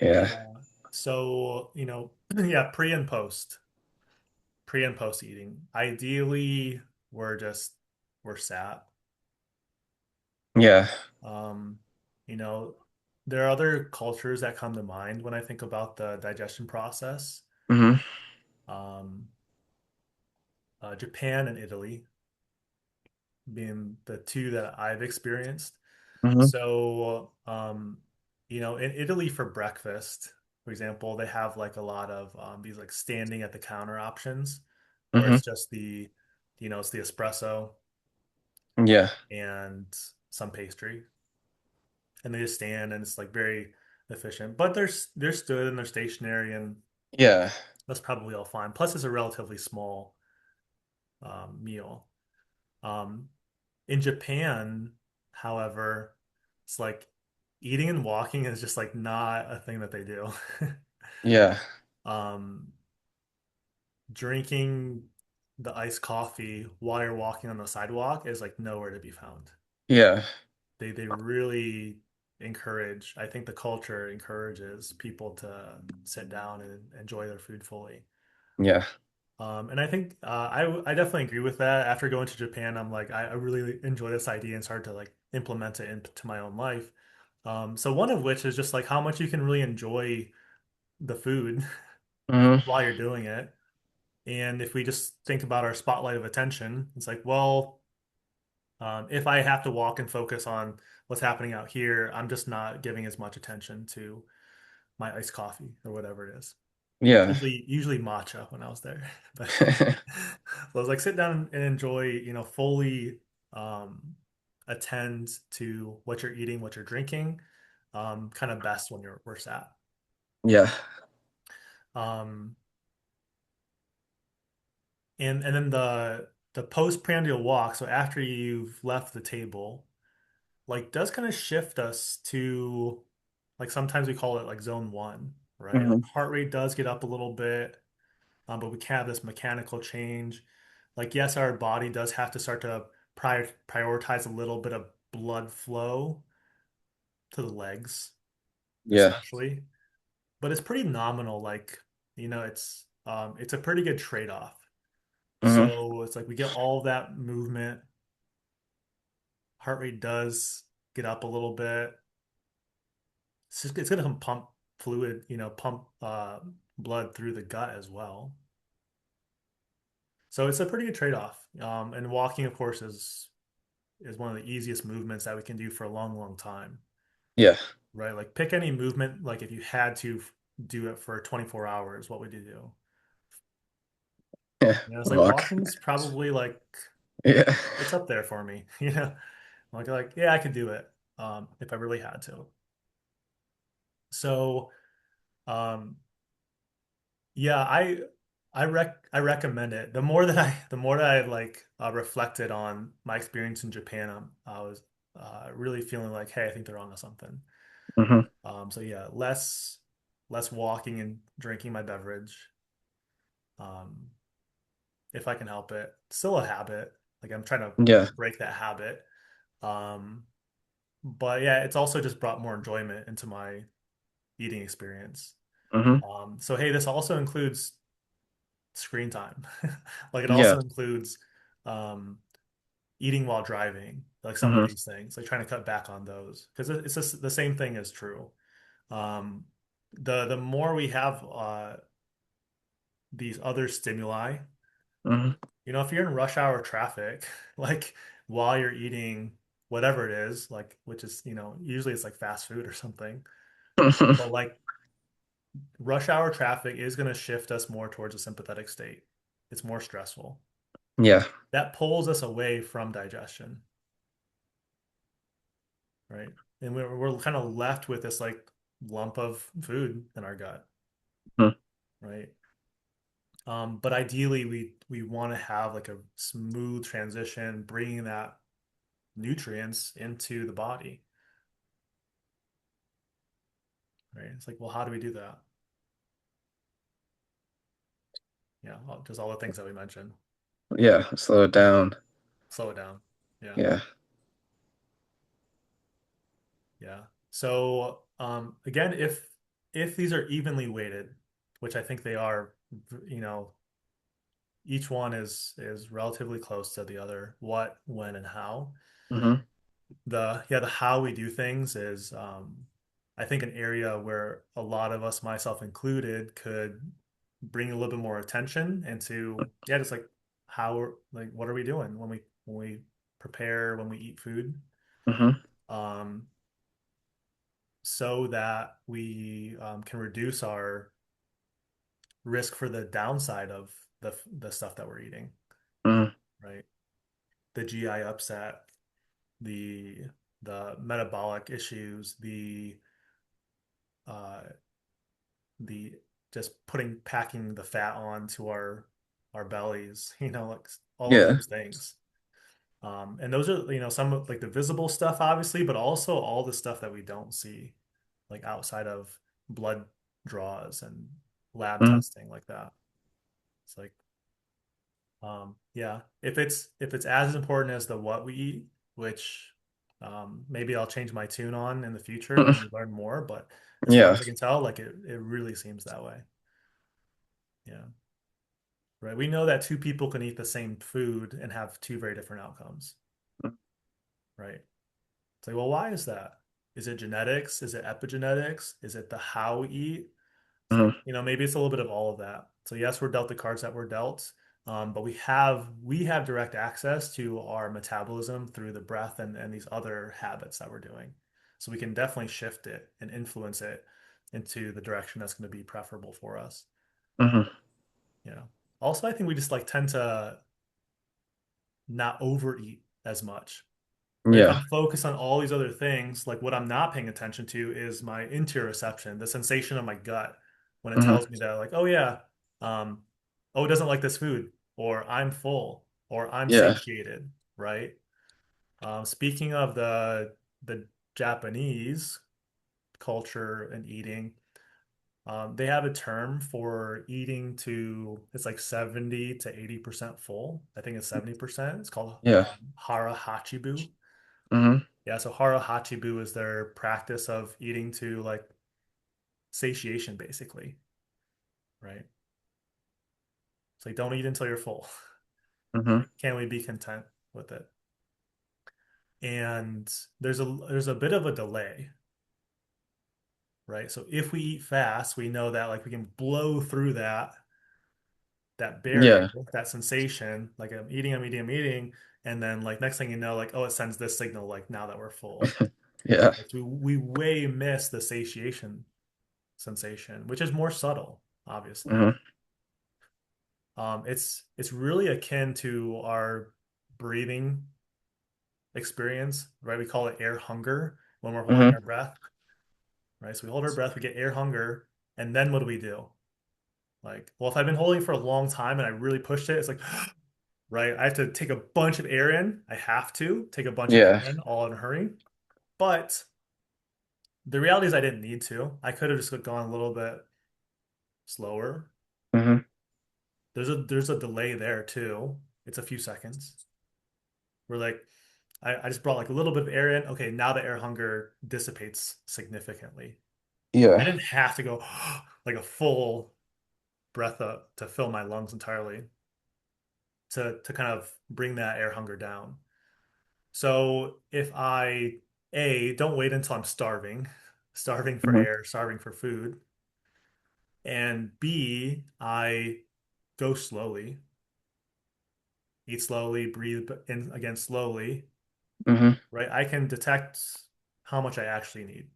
Speaker 2: Yeah.
Speaker 1: Yeah. So, yeah, pre and post eating. Ideally, we're sat.
Speaker 2: Yeah.
Speaker 1: Um, you know, there are other cultures that come to mind when I think about the digestion process.
Speaker 2: Hmm.
Speaker 1: Um, Japan and Italy being the two that I've experienced.
Speaker 2: Hmm.
Speaker 1: So, in Italy for breakfast, for example, they have like a lot of these like standing at the counter options where
Speaker 2: Hmm.
Speaker 1: it's just it's the espresso
Speaker 2: Yeah.
Speaker 1: and some pastry, and they just stand and it's like very efficient. But they're stood and they're stationary, and
Speaker 2: Yeah.
Speaker 1: that's probably all fine. Plus, it's a relatively small meal. Um, in Japan, however, it's like eating and walking is just like not a thing that they do.
Speaker 2: Yeah.
Speaker 1: Um, Drinking the iced coffee while you're walking on the sidewalk is like nowhere to be found.
Speaker 2: Yeah.
Speaker 1: They really encourage, I think the culture encourages people to sit down and enjoy their food fully.
Speaker 2: Yeah.
Speaker 1: And I think I definitely agree with that. After going to Japan, I'm like I really enjoy this idea and started to like implement it into my own life. So one of which is just like how much you can really enjoy the food
Speaker 2: Hmm.
Speaker 1: while you're doing it. And if we just think about our spotlight of attention, it's like, well, if I have to walk and focus on what's happening out here, I'm just not giving as much attention to my iced coffee or whatever it is.
Speaker 2: Yeah.
Speaker 1: Usually matcha when I was there. But so I was like, sit down and enjoy, fully um, attend to what you're eating, what you're drinking, kind of best when we're sat.
Speaker 2: Yeah.
Speaker 1: Um, and then the postprandial walk, so after you've left the table, like does kind of shift us to like sometimes we call it like zone one, right? Like
Speaker 2: Hmm.
Speaker 1: heart rate does get up a little bit, but we can have this mechanical change. Like, yes, our body does have to start to prioritize a little bit of blood flow to the legs,
Speaker 2: Yeah.
Speaker 1: especially, but it's pretty nominal. Like, it's a pretty good trade-off.
Speaker 2: Hmm.
Speaker 1: So it's like we get all of that movement, heart rate does get up a little bit. It's gonna pump fluid, pump blood through the gut as well. So it's a pretty good trade-off. And walking, of course, is one of the easiest movements that we can do for a long, long time,
Speaker 2: Yeah.
Speaker 1: right? Like pick any movement, like if you had to do it for 24 hours, what would you do?
Speaker 2: Yeah.
Speaker 1: You know, it's like
Speaker 2: Walk.
Speaker 1: walking's probably like
Speaker 2: Yeah.
Speaker 1: it's up there for me, you know? Like yeah, I could do it if I really had to. So um yeah, I recommend it. The more that I like reflected on my experience in Japan, I was really feeling like, hey, I think they're onto something.
Speaker 2: Hmm.
Speaker 1: So yeah, less walking and drinking my beverage, um, if I can help it. Still a habit. Like I'm trying to
Speaker 2: Yeah.
Speaker 1: break that habit. Um, but yeah, it's also just brought more enjoyment into my eating experience.
Speaker 2: Hmm.
Speaker 1: So hey, this also includes screen time. Like it
Speaker 2: Yeah.
Speaker 1: also includes um, eating while driving, like some of
Speaker 2: Hmm.
Speaker 1: these things, like trying to cut back on those because it's just the same thing is true. Um, the more we have these other stimuli,
Speaker 2: Hmm.
Speaker 1: you know, if you're in rush hour traffic, like while you're eating whatever it is, like which is, you know, usually it's like fast food or something, but like rush hour traffic is going to shift us more towards a sympathetic state. It's more stressful.
Speaker 2: Yeah.
Speaker 1: That pulls us away from digestion, right? And we're kind of left with this like lump of food in our gut,
Speaker 2: Mhm.
Speaker 1: right? But ideally, we want to have like a smooth transition, bringing that nutrients into the body, right? It's like, well, how do we do that? Yeah, just all the things that we mentioned.
Speaker 2: Yeah. Slow it down.
Speaker 1: Slow it down. Yeah,
Speaker 2: Yeah.
Speaker 1: yeah. So again, if these are evenly weighted, which I think they are, you know, each one is relatively close to the other. What, when, and how.
Speaker 2: Hmm.
Speaker 1: The how we do things is I think an area where a lot of us, myself included, could bring a little bit more attention into yeah, just like like what are we doing when we prepare when we eat food,
Speaker 2: Hmm.
Speaker 1: um, so that we can reduce our risk for the downside of the stuff that we're eating,
Speaker 2: Hmm.
Speaker 1: right? The GI upset, the metabolic issues, uh, the just packing the fat onto our bellies, you know, like all of
Speaker 2: Yeah.
Speaker 1: those things. And those are, you know, some of like the visible stuff, obviously, but also all the stuff that we don't see, like outside of blood draws and lab
Speaker 2: Hmm.
Speaker 1: testing like that. It's like, yeah, if it's as important as the what we eat, which maybe I'll change my tune on in the future when we learn more, but as far
Speaker 2: Yeah.
Speaker 1: as I can tell, like it really seems that way. Yeah. Right. We know that two people can eat the same food and have two very different outcomes. Right. It's like, well, why is that? Is it genetics? Is it epigenetics? Is it the how we eat? It's like,
Speaker 2: Hmm.
Speaker 1: you know, maybe it's a little bit of all of that. So yes, we're dealt the cards that we're dealt, but we have direct access to our metabolism through the breath and these other habits that we're doing. So we can definitely shift it and influence it into the direction that's going to be preferable for us.
Speaker 2: Hmm.
Speaker 1: You know. Also, I think we just like tend to not overeat as much. Right? If
Speaker 2: Yeah.
Speaker 1: I'm focused on all these other things, like what I'm not paying attention to is my interoception, the sensation of my gut when it tells
Speaker 2: Hmm.
Speaker 1: me that, like, oh yeah, um, oh, it doesn't like this food, or I'm full, or I'm
Speaker 2: Yeah.
Speaker 1: satiated, right? Speaking of the Japanese culture and eating, they have a term for eating to it's like 70 to 80% full. I think it's 70%. It's called
Speaker 2: Yeah.
Speaker 1: hara hachibu.
Speaker 2: Hmm.
Speaker 1: Yeah, so hara hachibu is their practice of eating to like satiation, basically, right? It's like don't eat until you're full.
Speaker 2: Hmm.
Speaker 1: Like, can we be content with it? And there's a bit of a delay, right? So if we eat fast, we know that like we can blow through that barrier,
Speaker 2: Yeah.
Speaker 1: that sensation, like I'm eating, and then like next thing you know, like oh, it sends this signal like now that we're full.
Speaker 2: Yeah.
Speaker 1: Like we way miss the satiation sensation, which is more subtle, obviously.
Speaker 2: Hmm.
Speaker 1: It's really akin to our breathing experience, right? We call it air hunger when we're holding
Speaker 2: Hmm.
Speaker 1: our breath, right? So we hold our breath, we get air hunger, and then what do we do? Like, well, if I've been holding for a long time and I really pushed it, it's like, right? I have to take a bunch of air in. I have to take a bunch of air
Speaker 2: Yeah.
Speaker 1: in all in a hurry. But the reality is I didn't need to. I could have just gone a little bit slower.
Speaker 2: Hmm.
Speaker 1: There's a delay there too. It's a few seconds. We're like, I just brought like a little bit of air in. Okay, now the air hunger dissipates significantly. I
Speaker 2: Yeah.
Speaker 1: didn't have to go like a full breath up to fill my lungs entirely to kind of bring that air hunger down. So if I A, don't wait until I'm starving, starving for
Speaker 2: Hmm.
Speaker 1: air, starving for food, and B, I go slowly, eat slowly, breathe in again slowly,
Speaker 2: Hmm.
Speaker 1: right? I can detect how much I actually need,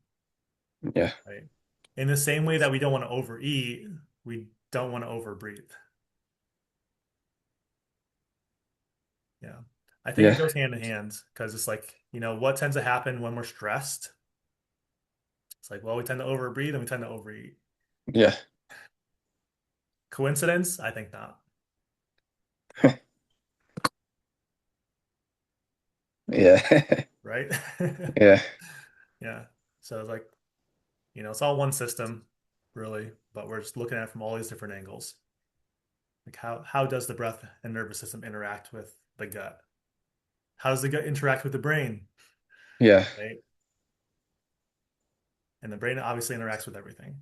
Speaker 2: Yeah.
Speaker 1: right? In the same way that we don't want to overeat, we don't want to overbreathe. Yeah. I think it
Speaker 2: Yeah.
Speaker 1: goes hand in hand because it's like, what tends to happen when we're stressed? It's like, well, we tend to overbreathe and we tend to overeat.
Speaker 2: Yeah.
Speaker 1: Coincidence? I think not,
Speaker 2: Yeah.
Speaker 1: right?
Speaker 2: Yeah.
Speaker 1: Yeah. So it's like, it's all one system, really, but we're just looking at it from all these different angles. Like how does the breath and nervous system interact with the gut? How does the gut interact with the brain?
Speaker 2: Yeah.
Speaker 1: Right? And the brain obviously interacts with everything.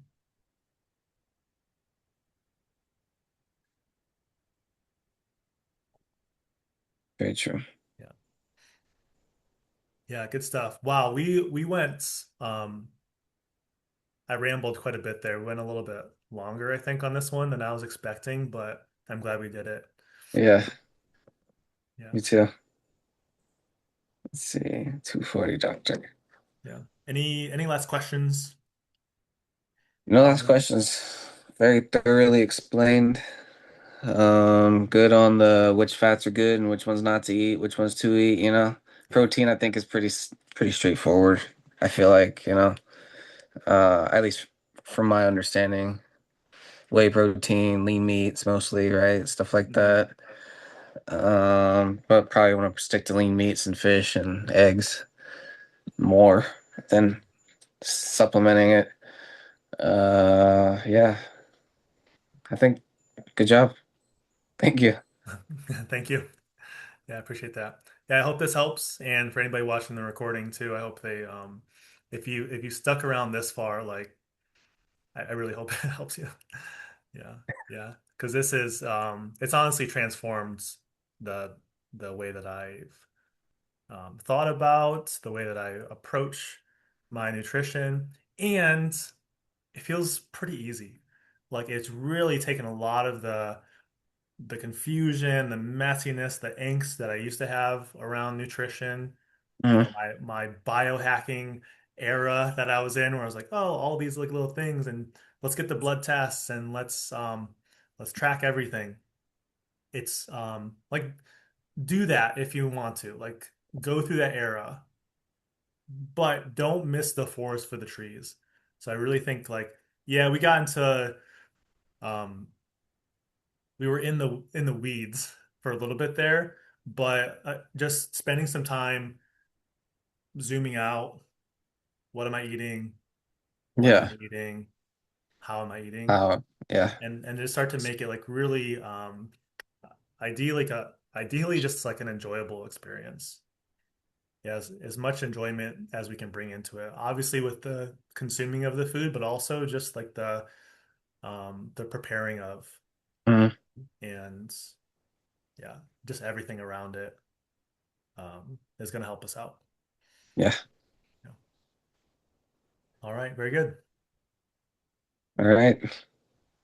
Speaker 2: Very true.
Speaker 1: Yeah. Yeah, good stuff. Wow, we went I rambled quite a bit there. We went a little bit longer, I think, on this one than I was expecting, but I'm glad we did it.
Speaker 2: Yeah.
Speaker 1: Yeah.
Speaker 2: Me too. Let's see. 240 doctor.
Speaker 1: Yeah. Any last questions
Speaker 2: No
Speaker 1: on
Speaker 2: last
Speaker 1: this?
Speaker 2: questions. Very thoroughly explained. Good on the which fats are good and which ones not to eat, which ones to eat, you know.
Speaker 1: Yeah.
Speaker 2: Protein, I think, is pretty straightforward. I feel like, at least from my understanding. Whey protein, lean meats mostly, right? Stuff like
Speaker 1: Hmm.
Speaker 2: that. But probably want to stick to lean meats and fish and eggs more than supplementing it. Yeah, I think good job. Thank you.
Speaker 1: Thank you. Yeah, I appreciate that. Yeah, I hope this helps. And for anybody watching the recording too, I hope they if you stuck around this far, like I really hope it helps you. Yeah, yeah. Because this is it's honestly transformed the the way that I've thought about, the way that I approach my nutrition, and it feels pretty easy. Like it's really taken a lot of the confusion, the messiness, the angst that I used to have around nutrition,
Speaker 2: Mhm.
Speaker 1: my biohacking era that I was in, where I was like, oh, all these like little things, and let's get the blood tests and let's track everything. It's like do that if you want to, like go through that era, but don't miss the forest for the trees. So I really think like, yeah, we got into um we were in the weeds for a little bit there, but just spending some time zooming out. What am I eating? When am
Speaker 2: Yeah.
Speaker 1: I eating? How am I eating?
Speaker 2: Yeah.
Speaker 1: And just start to make it like really ideally just like an enjoyable experience. Yeah, as much enjoyment as we can bring into it. Obviously with the consuming of the food, but also just like the preparing of
Speaker 2: Mhm.
Speaker 1: and yeah, just everything around it is going to help us out.
Speaker 2: Yeah.
Speaker 1: Yeah. All right, very good.
Speaker 2: All right.